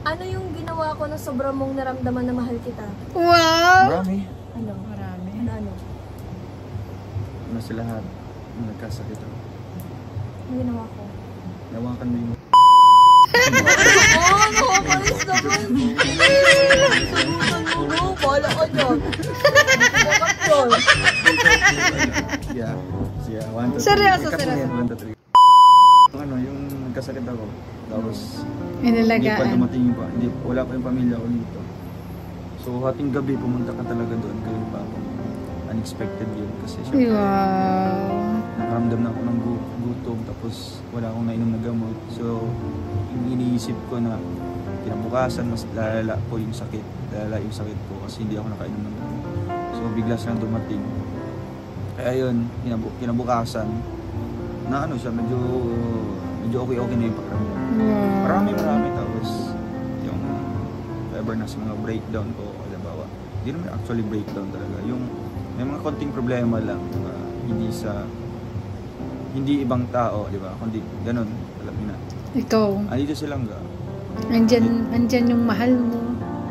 Ano yung ginawa ko na sobrang mong naramdaman na mahal kita? Wow! Marami. Ano? Marami. Ano? Ano sa lahat. Nagkasakit ako. Ano ginawa ko? Nawakan mo yung... Oh, nakakalis naman! Ano? Bahala ka dyan. Bakit yun? Yeah. Siya. 1, 2, 3. Seryoso, Ikat mo seryoso. yan, 1, 2, 3. Ano, yung nagkasakit ako. Tapos, hindi pa Inalagaan. dumating pa. Hindi, wala pa yung pamilya ko dito. So, hating gabi, pumunta ka talaga doon. Kayo pa ako. Unexpected yun. Kasi syempre, Wow. nakaramdam na ako ng gutom. Tapos, wala akong nainom na gamot. So, yung iniisip ko na kinabukasan, mas lalala po yung sakit. Lalala yung sakit ko kasi hindi ako nakainom ng gamot. So, bigla siyang dumating. Kaya yun, kinabukasan, na ano siya, medyo okay na yung pakiramdam. Wow. Marami. Tapos, yung ever na sa mga breakdown ko, halimbawa, hindi naman actually breakdown talaga. Yung may mga konting problema lang, diba? Hindi ibang tao, di ba? Kundi ganun, alam niyo na. Ikaw. Andito silang Andyan yung mahal mo.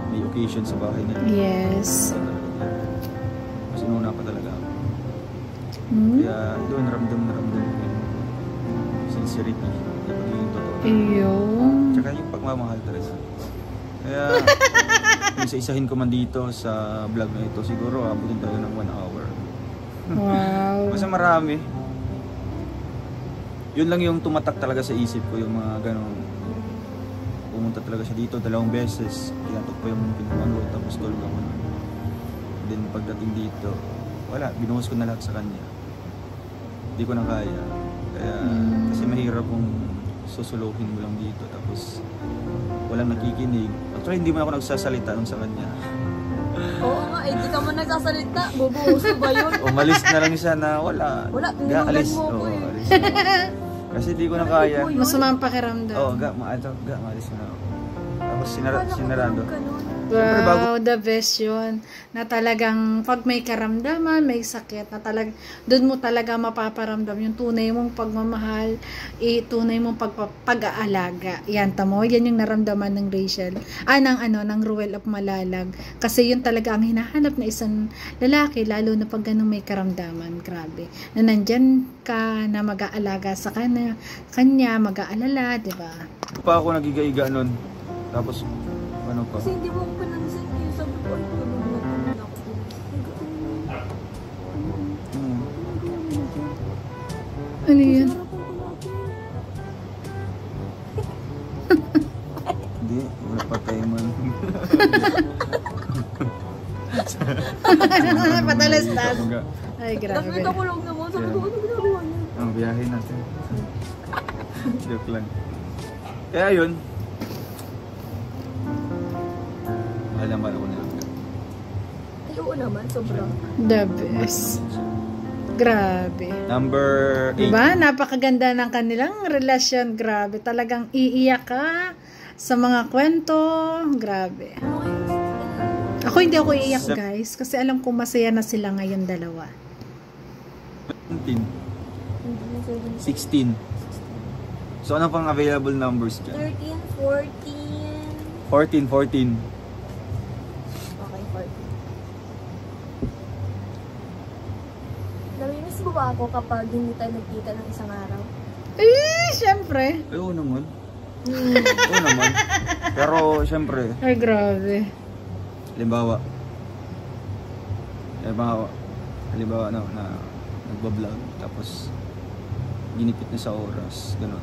may occasion sa bahay nila. Yes. Mas inuna pa talaga ako. Hmm? Kaya doon ramdam ko yung sincerity, yung pagiging totoo. Ayun. Tsaka yung pagmamahal talaga. Kaya, kung isa-isahin ko man dito sa vlog na ito, siguro abutin tayo ng 1 hour. Wow. Basta marami. Yun lang yung tumatak talaga sa isip ko, yung mga ganun. Pumunta talaga siya dito 2 beses. Tinatok pa yung pinamalo, tapos tulog ako nun. Then pagdating dito, wala, binuhos ko na lahat sa kanya. Hindi ko na kaya. Kaya, kasi mahirap kung susuluhin mo lang dito, tapos walang nakikinig. Actually, hindi mo ako nagsasalita nun sa kanya. Oo nga hindi ka man nagsasalita. Bubuhuso ba yun? Umalis na lang siya na wala. Wala, Ga, tinulungan alis. mo ako eh. Alis na. Kasi di ko na kaya. Masama ang pakiramdam. Maalis na ako. Tapos sinarado. Wow, the best yun. Na talagang pag may karamdaman, may sakit, na talagang doon mo talaga mapaparamdam yung tunay mong pagmamahal, tunay mong pag-aalaga. Yan, tamo, yan yung naramdaman ng Rachel. Ng Ruel of Malalag. Kasi yun talaga ang hinahanap na isang lalaki, lalo na pag ganun may karamdaman. Grabe. Na nandyan ka, na mag-aalaga sa kanya, mag-aalala, diba? Pa ako nagiga-iga nun. Tapos, ano pa? Kasi hindi mo ako pinansin yung sabi ko, Ano yun? Hindi, wala pa tayo man. Patalastas. Ay, grabe. Nakita ko lang naman, sabi ko, ano ginagawa niya? Ang biyahe natin. Joke lang. Kaya yun. Mahal ako nila. Ay, oo naman, sobra. The best. Grabe. Number 8. Diba? Napakaganda ng kanilang relasyon. Grabe. Talagang iiyak ka sa mga kwento. Grabe. Ako hindi ako iiyak, guys. Kasi alam ko masaya na sila ngayon dalawa. 16. So, ano pang available numbers dyan? 13, 14. 14. Okay, 14. Namimiss mo ba ako kapag hindi tayo nagkita ng isang araw? Syempre. Eh, oo naman. Oo naman. Pero, syempre, Ay, grabe. halimbawa, na nagbablog, tapos ginipit na sa oras, gano'n.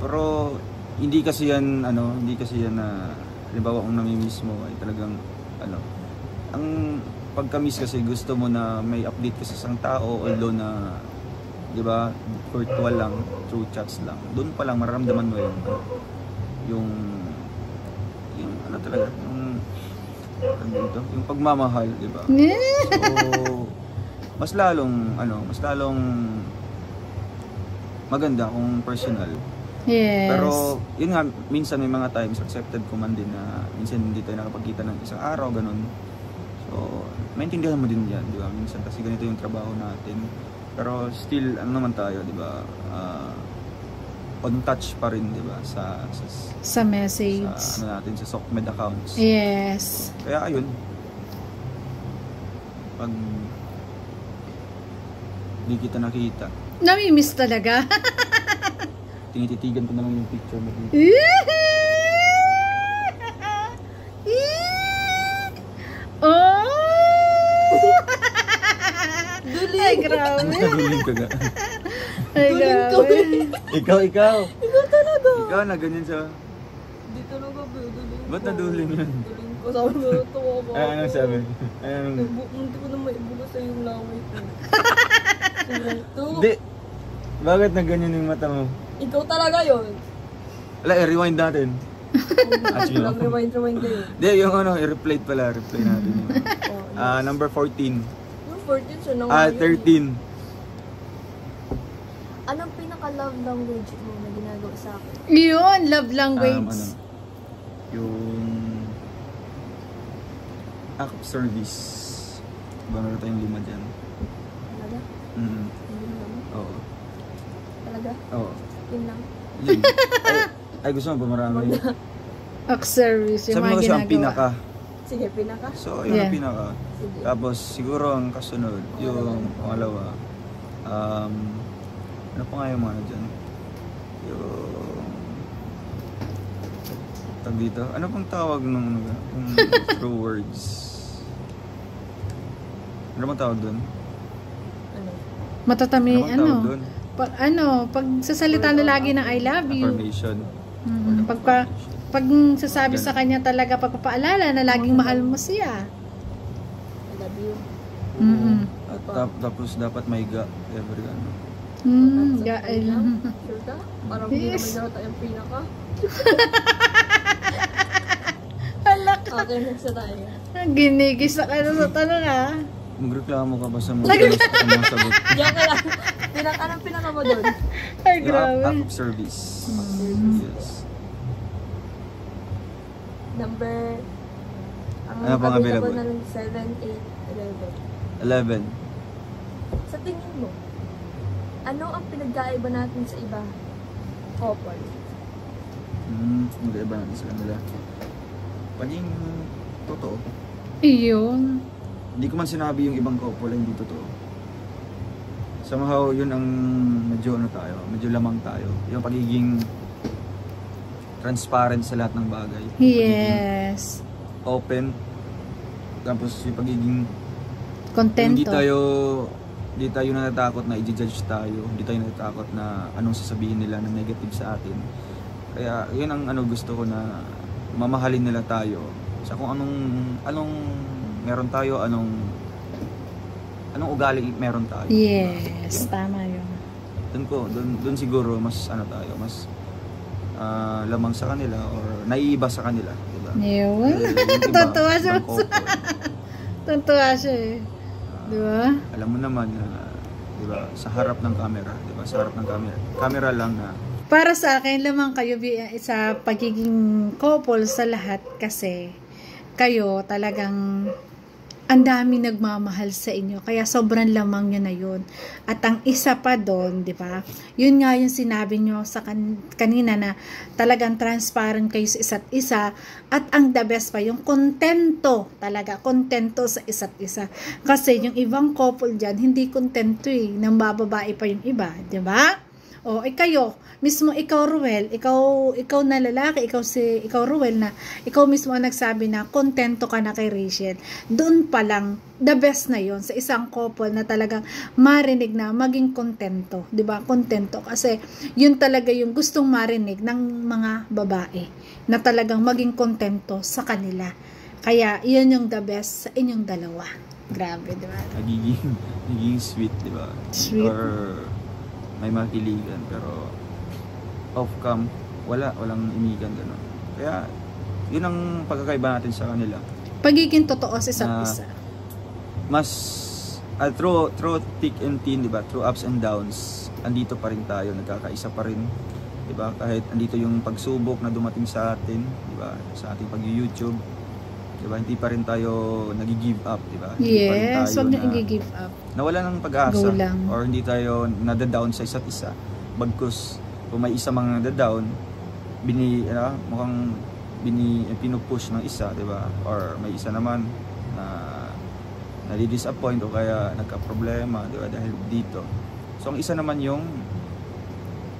Pero, hindi kasi yan na, halimbawa kung namimiss mo, ay talagang, ang pagka-miss kasi gusto mo na may update kasi sa isang tao, although na, di ba, virtual lang, through chats lang. Doon pa lang mararamdaman mo yung talaga, yung pagmamahal, di ba? So, mas lalong maganda kung personal. Yes. Pero, yun nga, minsan may mga times, accepted ko man din na minsan hindi tayo nakapagkita ng isang araw, ganun. So, maintindihan mo din yan, di ba? Minsan kasi ganito yung trabaho natin. Pero still, ano naman tayo, di ba? On touch pa rin, di ba? Sa message. Sa natin, sa SOCMED accounts. Yes. Kaya ayun. Pag di kita nakita, Namimiss talaga. tinititigan ko na lang yung picture mo dito. Oh! Ay, grabe. Naduling ka ga. Ay, grabe. Ikaw. Ikaw talaga. Ikaw na ganyan siya. Di talaga, duling. Ba't naduling yun? Duling ko. Sabi mo, tuwa ko. Ay, anong sabi? Munti ko na maibuga sa yung laway ko. Hindi. Bakit na ganyan yung mata mo? Ikaw talaga yun. Wala, i-rewind natin. Sige. Rewind kayo. Hindi, yung i-replay natin yun. Number 14. Yung 14 siya na 13. Anong pinaka-love language mo na ginagawa sa akin? Yun, love language. Yung act of service. Meron tayong 5 dyan. Talaga? Hindi naman. Oo. Talaga? Oo. Yun lang. Yun. Ay, gusto mo ba marami? Act service, yung Sabi mo mga kasi ang ginagawa. pinaka. Sige, pinaka. So, yun Yeah. ang pinaka. Sige. Tapos, siguro ang kasunod, yung pangalawa. Ano pa nga yung mga dyan? Yung... Tag dito? Ano pang tawag nung true words? Ano bang tawag dun? Ano? Matatami, Ano bang tawag dun? pag sasalita na lagi ng I love you. Affirmation. Pag sasabi sa kanya talaga, pagpapaalala na laging mahal mo siya. I love you. At tapos dapat may every ano. Sure ka? Parang hindi naman yata yung pinaka. Halak. Makinig sa tayo. Ginigis na kayo sa tanong ah. Magreklamo ka ba sa mga sagot? Joke lang. Anong pinaka mo doon? Ay, Yung grabe. act of service. Yes. Number... Ang Ano pang available? na lang 7, 8, 11. 11. Sa tingin mo, ano ang pinagkaiba natin sa iba? Couple. Mag-iba natin sa kanila. Paging totoo. Iyon. Hindi ko man sinabi yung ibang couple ay hindi totoo. Somehow, yun ang medyo ano tayo, medyo lamang tayo. Yung pagiging transparent sa lahat ng bagay. Yes. Pagiging open. Tapos yung pagiging Kontento. hindi tayo natatakot na i-judge tayo. Hindi tayo natatakot na anong sasabihin nila na negative sa atin. Kaya yun ang gusto ko na mamahalin nila tayo. Sa kung anong meron tayo, anong ugali meron tayo. Yes, tama yun. Doon siguro mas tayo, mas lamang sa kanila or naiiba sa kanila, diba? Yun. Totoo siya. Totoo siya eh. Diba? Alam mo naman na, diba, sa harap ng camera, diba? Sa harap ng camera lang na Para sa akin, lamang kayo sa pagiging couple sa lahat kasi kayo talagang ang dami nagmamahal sa inyo. Kaya sobrang lamang nyo na yun. At ang isa pa doon, di ba? Yun nga yung sinabi nyo sa kanina na talagang transparent kayo sa isa't isa. At ang the best pa, yung kontento talaga. Kontento sa isa't isa. Kasi yung ibang couple dyan, hindi kontento eh. Nang bababae pa yung iba. Di ba? O, kayo, mismo ikaw Ruel, ikaw na lalaki, ikaw Ruel na, ikaw mismo ang nagsabi na kontento ka na kay Rachel. Doon pa lang, the best na yon sa isang couple na talagang marinig na maging kontento. 'Di ba? Kontento. Kasi yun talaga yung gustong marinig ng mga babae na talagang maging kontento sa kanila. Kaya, yun yung the best sa inyong dalawa. Grabe, di ba? nagiging sweet, di ba? Sweet. Or may makiligan, pero off-cam, walang imigan, gano'n. Kaya, yun ang pagkakaiba natin sa kanila. Pagiging totoo sa isa't isa. Mas, through thick and thin, di ba? Through ups and downs, andito pa rin tayo, nagkakaisa pa rin. Di ba? Kahit andito yung pagsubok na dumating sa atin, di ba? Sa ating pag-YouTube, di ba? Hindi pa rin tayo nag-give up, di ba? Yes, wag na i-give up. Nawala ng pag-asa Lang. or hindi tayo nada-down sa isa't isa. Bagkus kung may isa mga nada-down, mukhang pinupush ng isa, 'di ba? Or may isa naman na nadi-disappoint o kaya nagka-problema, 'di ba? Dahil dito. So ang isa naman yung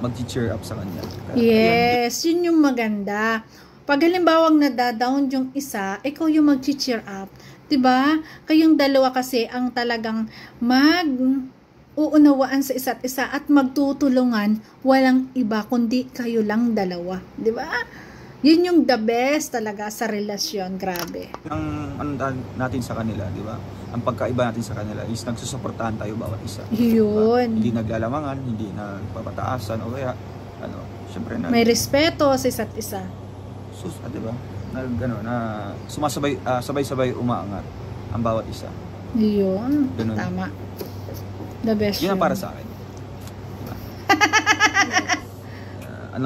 mag-cheer up sa kanya. Kaya, yes, yun yung maganda. Pag halimbawang nada-down yung isa, ikaw yung mag-cheer up. 'Di ba? Kayong dalawa kasi ang talagang uunawaan sa isa't isa at magtutulungan, walang iba kundi kayo lang dalawa. 'Di ba? Yun yung the best talaga sa relasyon. Grabe. Ang natin sa kanila, 'di ba? Ang pagkaiba natin sa kanila is nagsusuportahan tayo bawat isa. Yun. Diba? Hindi naglalamangan, hindi nagpapataasan o kaya syempre may respeto sa isa't isa. Di ba? Na sabay-sabay umaangat ang bawat isa. Yun. Ganun. Tama. The best Yun ang yun. para sa akin. Diba?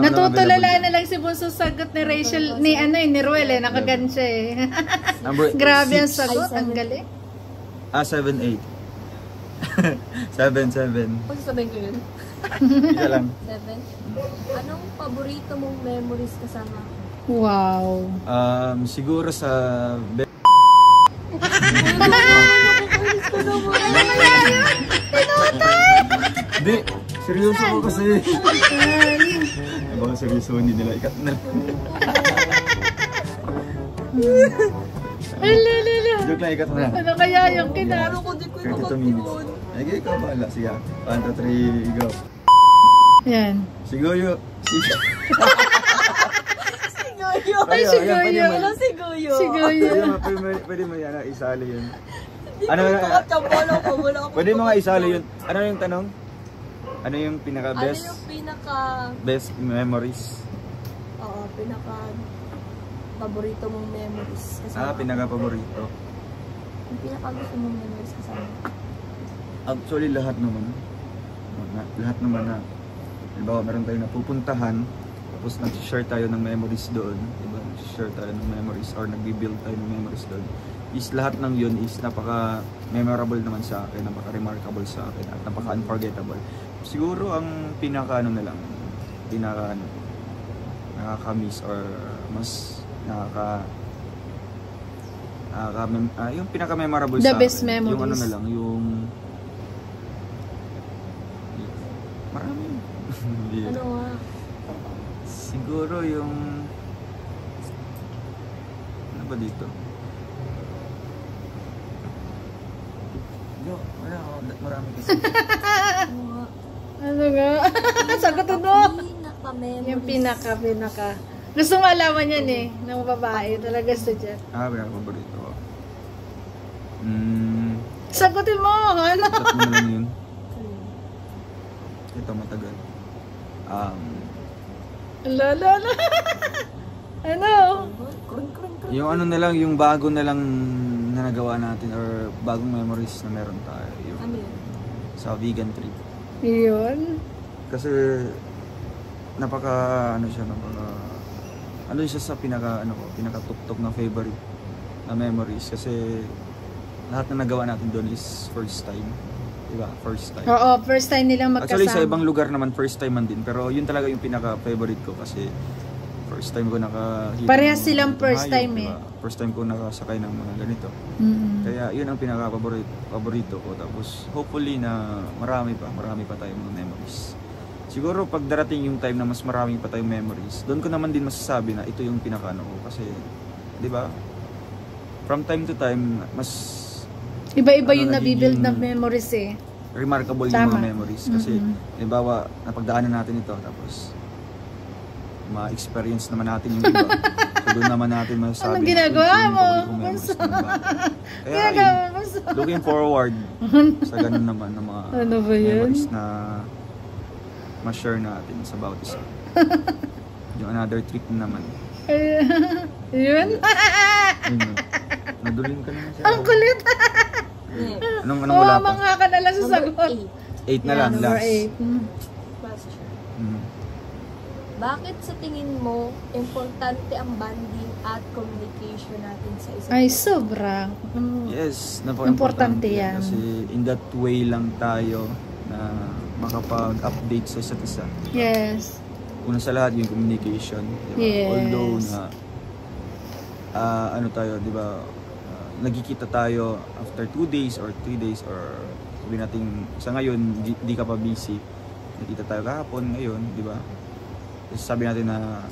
Natutulala na lang si Bunso sagot ni Rachel, ni Ruel nakagan siya eh. Grabe ang sagot, ang galing. 7-8. 7-7. Kung sasabihin ko yun? Isa lang. 7. Anong paborito mong memories kasama? Wow. Siguro sa Hindi, seryoso ko kasi. Baka seryoso hindi nila ikat na. Joke lang, ikat na. Ano kaya yung kinaro Pero kung di ko 32 minutes. Ay, ikaw bahala. Sige, 1, 2, 3, go. Yan. Siguro, Sigoyo! Ay, sigoyo. Walang sigoyo! Sigoyo. Pwede mo yan, isali yun. Ano na? Pwede mo nga isali yun. Ano yung tanong? Ano yung pinaka-best? Ano yung pinaka... Best memories? Oo, pinaka... paborito mong memories kasama? Pinaka-paborito. Yung pinaka-gusto mong memories kasama? Actually, lahat naman. Lahat naman na. Halimbawa, meron tayong napupuntahan, tapos nag-share tayo ng memories doon. Diba? Nag-share tayo ng memories or nag-build tayo ng memories doon. Lahat ng yun is napaka-memorable naman sa akin, napaka-remarkable sa akin, at napaka-unforgettable. Siguro ang nakaka-miss or mas yung pinaka-memorable sa akin. The best memories. Yung ano na lang, yung marami. Ano nga? Siguro yung ano ba dito? Marami kasi. Ano nga? Ano nga? Sagutin mo. Pinaka-memories. Yung pinaka. Gusto mo alaman yan eh, ng babae. Talaga sa dyan. Pinaka-paborito ko. Sagutin mo! Ano? Tatlo na lang yun. Ito matagal. Lala. Ano? Kurang. Yung na lang, yung bago na lang na nagawa natin or bagong memories na meron tayo. Yung Ano yun? sa vegan trip. Yun. Kasi napaka siya sa pinaka-tuktok na favorite na memories kasi lahat na nagawa natin doon is first time. Diba? First time. Oo, first time nilang magkasama. Actually sa ibang lugar naman first time man din, pero yun talaga yung pinaka-favorite ko kasi first time ko nakakita. Parehas silang first time diba? First time ko nakasakay ng mga ganito. Kaya yun ang pinaka-paborito ko. Tapos hopefully na marami pa tayong mga memories. Siguro pag darating yung time na mas marami pa tayong memories, doon ko naman din masasabi na ito yung pinaka-ano ko. Kasi, di ba? From time to time, mas iba-iba yung nabibuild na memories eh. remarkable yung mga memories. Kasi, halimbawa, napagdaanan natin ito, tapos ma-experience naman natin yung iba. So doon naman natin masasabi. Anong ginagawa mo? Kaya looking forward sa ganun naman ng mga memories na ma-share natin sa bawat isa. Yung another trip naman. Yun? Naduling ka naman siya. Ang kulit! Anong wala pa? Mga ka na lang sa sagot. 8 na lang, number last. 8. Question. Bakit sa tingin mo importante ang bonding at communication natin sa isa't Ay, isa? sobrang. Yes, Importante yan. Kasi in that way lang tayo na makapag-update sa isa't isa. Yes. Una sa lahat yung communication. Diba? Yes. Although na tayo, di ba? Nagkikita tayo after 2 days or 3 days or sabi natin sa ngayon di ka pa busy. Nagkita tayo kahapon, ngayon, di ba? Sabi natin na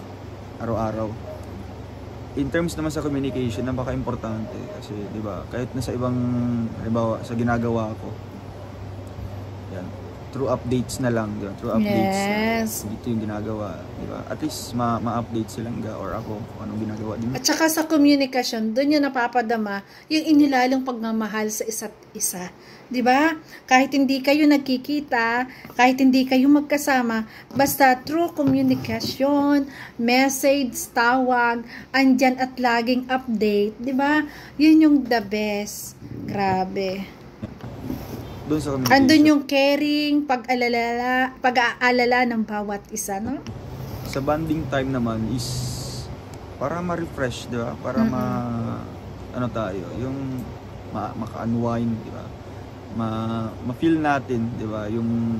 araw-araw. In terms naman sa communication, napaka-importante kasi 'di ba? Kahit na sa ibang halimbawa sa ginagawa ko. Yan. Through updates na lang, 'di ba? Through updates. Yes. Dito yung ginagawa, 'di ba? At least ma-update silang or ako kung anong ginagawa din. At saka sa komunikasyon, doon yung napapadama yung inilalang pagmamahal sa isa't isa. 'Di ba? Kahit hindi kayo nagkikita, kahit hindi kayo magkasama, basta through communication, message, tawag, andyan at laging update, 'di ba? Yun yung the best. Grabe. Doon sa communication. Andun yung caring, pag-aalala ng bawat isa, no? Sa bonding time naman is para ma-refresh, 'di ba? Para yung maka-unwind, 'di ba? Ma-feel natin, 'di ba? Yung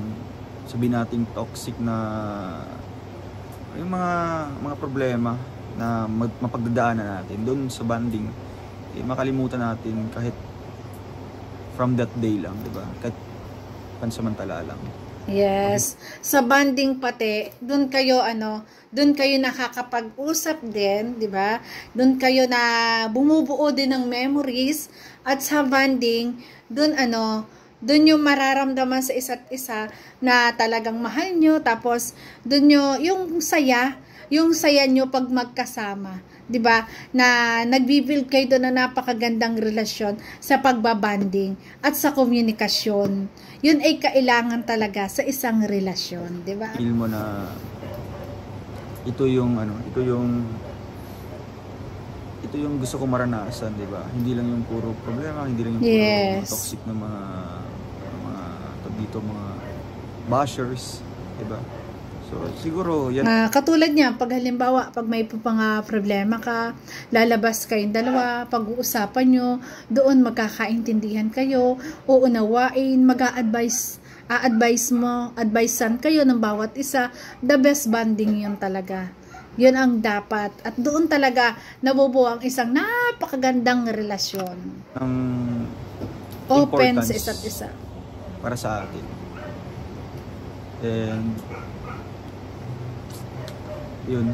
sabihin nating toxic na yung mga problema na mapagdadaanan natin doon sa bonding, makalimutan natin kahit from that day lang, 'di ba? Kahit pansamantala lang. Yes. Sa bonding pati, doon kayo nakakapag-usap din, 'di ba? Doon kayo na bumubuo din ng memories at sa bonding, doon yung mararamdaman sa isa't isa na talagang mahal nyo, tapos doon yung saya nyo pag magkasama, 'di ba? Na nagbi-build kayo doon na napakagandang relasyon sa pagbabanding at sa komunikasyon. Yun ay kailangan talaga sa isang relasyon, 'di ba? Feel mo na ito yung ito yung gusto ko maranasan, di ba? Hindi lang yung puro problema, hindi lang yung puro Yes. toxic na mga dito mga bashers, di ba? So siguro yan. Katulad niya, pag halimbawa, pag may mga problema ka, lalabas kayong dalawa, pag-uusapan nyo, doon magkakaintindihan kayo, uunawain, advisean kayo ng bawat isa, the best bonding yun talaga. Yun ang dapat. At doon talaga nabubuo ang isang napakagandang relasyon. Ang Open importance sa isa't isa. para sa atin. And yun.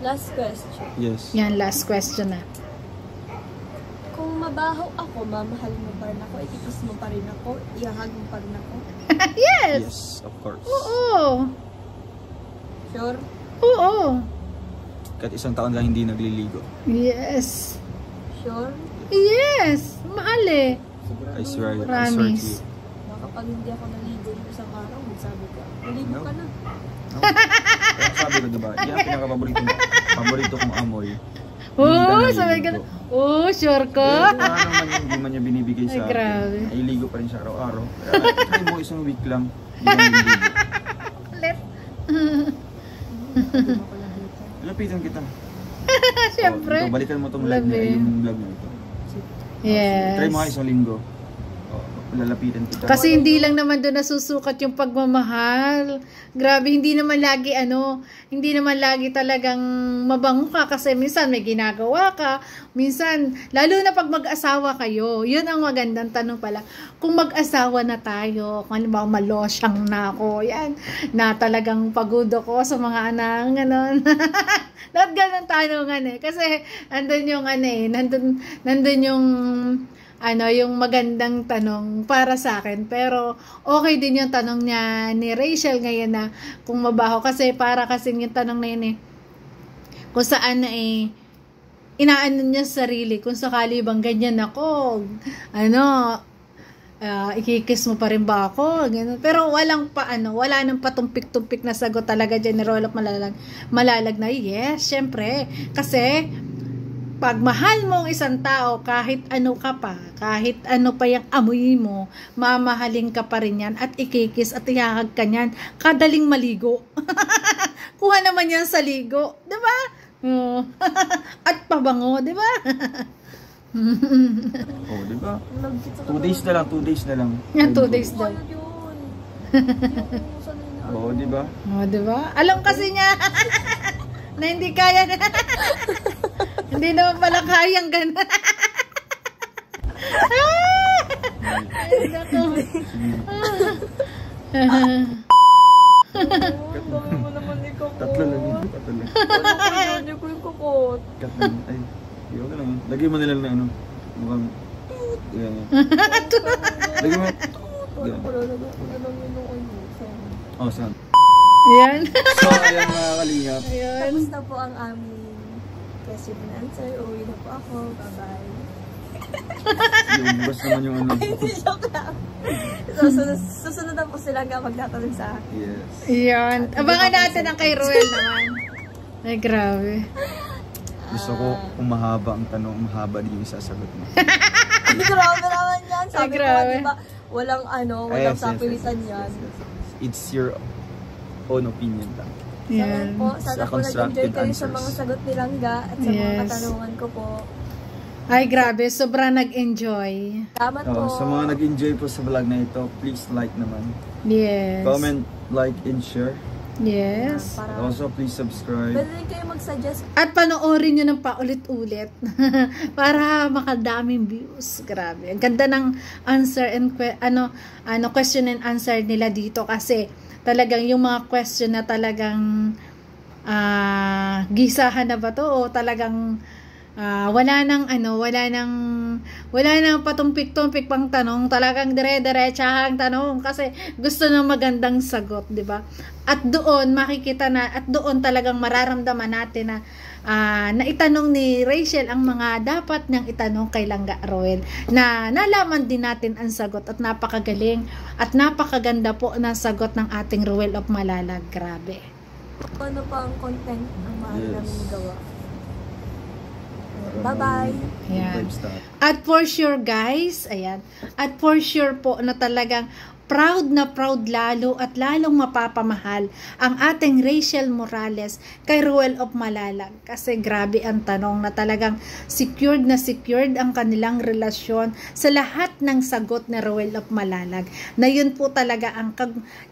Last question. Yes. Yan, last question na. Kung mabaho ako, mamahal mo pa rin ako, ikikiss mo pa rin ako, ihahag mo pa rin ako. Yes! Yes, of course. Oo! Sure? Oo! Kahit isang taon lang hindi nagliligo. Yes! Sure? Yes! Mahal eh! I swear to Promise. you. Baka pag hindi ako naligo yung isang araw, magsabi ka, naligo ka na. No? Kaya sabi ko, diba? Yan ang paborito kong amoy. Oo! Hindi Sabi ka naliligo. Oo! Sure Eh, ka? kung ano naman yung hindi man niya binibigay Ay, sa grabe. akin, nailigo pa rin siya araw-araw. Kaya try mo isang week lang, hindi ka naliligo. Let. Hindi mo ko na dito. Lapitan kita. Siyempre. Ito, balikan mo tong live na Labi. yung vlog na ito. Yes. Try mo nga isang linggo. Lalapitan kita. Kasi hindi lang naman doon nasusukat yung pagmamahal. Grabe, hindi naman lagi hindi naman lagi talagang mabango ka kasi minsan may ginagawa ka. Minsan, lalo na pag mag-asawa kayo, yun ang magandang tanong pala. Kung mag-asawa na tayo, kung halimbawa malosyang na ako, yan, na talagang pagod ako sa mga anak, gano'n. Lahat ganun tanongan eh. Kasi, nandun yung nandun yung yung magandang tanong para sa akin. Pero, okay din yung tanong niya ni Rachel ngayon na kung mabaho. Kasi, para kasing yung tanong na yun eh, kung saan na inaano niya sa sarili, kung sakali bang ganyan ako, ikikiss mo pa rin ba ako? Ganun. Pero wala nang patumpik-tumpik na sagot talaga dyan ni Rolok malalag na, yes, syempre. Kasi, pag mahal mo ang isang tao, kahit ano ka pa, kahit ano pa yung amoy mo, mamahalin ka pa rin yan at ikikis at ihahag ka niyan. Kadaling maligo. Kuha naman yan sa ligo. Diba? At pabango, diba? Oh, di ba? Nag-gits ako 2 days na lang, 2 days na lang. Yan, 2 days daw. Kaya yun. Hindi ako sanay na. Oo, di ba? Diba? Alam kasi niya na hindi kaya na. Hindi naman pala kayang gano'n. Ay, naku. Dami mo naman ni Kokot. Tatlo lang yun. Tatlo lang. Ano ko yung Kokot? Cut lang. Ay, yun ka lang. Lagay mo nila na mukhang yan. Lagay mo. Wala ko lang yun yung ano. Oh, saan? Yan. So, ayan mga kalingap. Ayun. Tapos na po ang aming question and answer. Uwi na po ako. Bye-bye. Yung bus naman yung ano. Hindi, joke lang. Susunod na po sila kapag tatanong sa akin. Yes. Yan. Abangan natin ang kay Ruel naman. Ay, grabe. Gusto ko kung mahaba ang tanong, mahaba din yung sasagot mo. Ay, grabe naman yan. Sabi ko, grabe. diba, walang walang sapilitan yan. It's your own opinion lang. Yan. Sana po constructive nag-enjoy kayo sa answers. mga sagot ni Langga at sa mga Yes. katanungan ko po. Ay, grabe. Sobrang nag-enjoy. Salamat po. Sa mga nag-enjoy po sa vlog na ito, please like naman. Yes. Comment, like, and share. Yes. Para Also, please subscribe. pwede rin kayo mag-suggest. At panoorin nyo ng paulit-ulit para makadaming views. Grabe. Ang ganda ng answer and question and answer nila dito kasi talagang yung mga question na talagang gisahan na ba to o talagang wala nang patumpik-tumpik pang tanong, talagang dire-diretsahang tanong kasi gusto ng magandang sagot, 'di ba? At doon makikita na at doon talagang mararamdaman natin na naitanong ni Rachel ang mga dapat niyang itanong kay Langga Roel na nalaman din natin ang sagot at napakagaling at napakaganda po na sagot ng ating Roel of Malalag. Grabe. Ano pa ang content ang mahal Yes. namin gawa? Bye-bye! Ayan. 5 star. At for sure guys, ayan. At for sure po na talagang proud na proud lalo at lalong mapapamahal ang ating Rachel Morales kay Ruel of Malalag. Kasi grabe ang tanong na talagang secured ang kanilang relasyon sa lahat ng sagot ni Ruel of Malalag. Na yun po talaga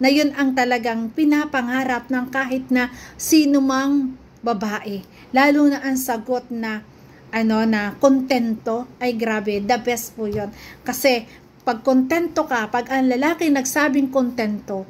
na yun ang talagang pinapangarap ng kahit na sino mang babae. Lalo na ang sagot na na kontento, ay grabe, the best po yun. Kasi pag kontento ka, pag ang lalaki nagsabing kontento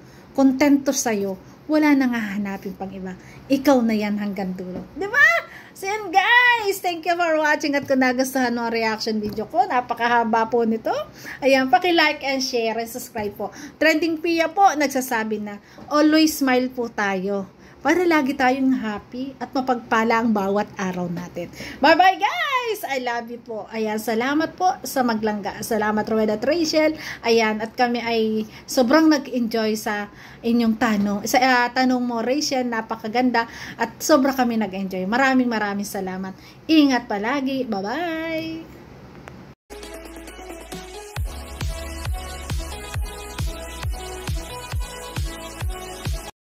sa'yo, wala nang hahanapin pang iba. Ikaw na yan hanggang dulo. Diba? So yan guys, thank you for watching at kung nagustuhan mo ang reaction video ko, napakahaba po nito. Ayan, paki-like and share and subscribe po. Trending Pia po, nagsasabi na, always smile po tayo para lagi tayong happy at mapagpala ang bawat araw natin. Bye-bye guys! I love you po. Ayan, salamat po sa maglangga. Salamat Ruel at Rachel. Ayan, at kami ay sobrang nag-enjoy sa inyong tanong. Sa tanong mo, Rachel, napakaganda at sobra kami nag-enjoy. Maraming salamat. Ingat palagi. Bye-bye!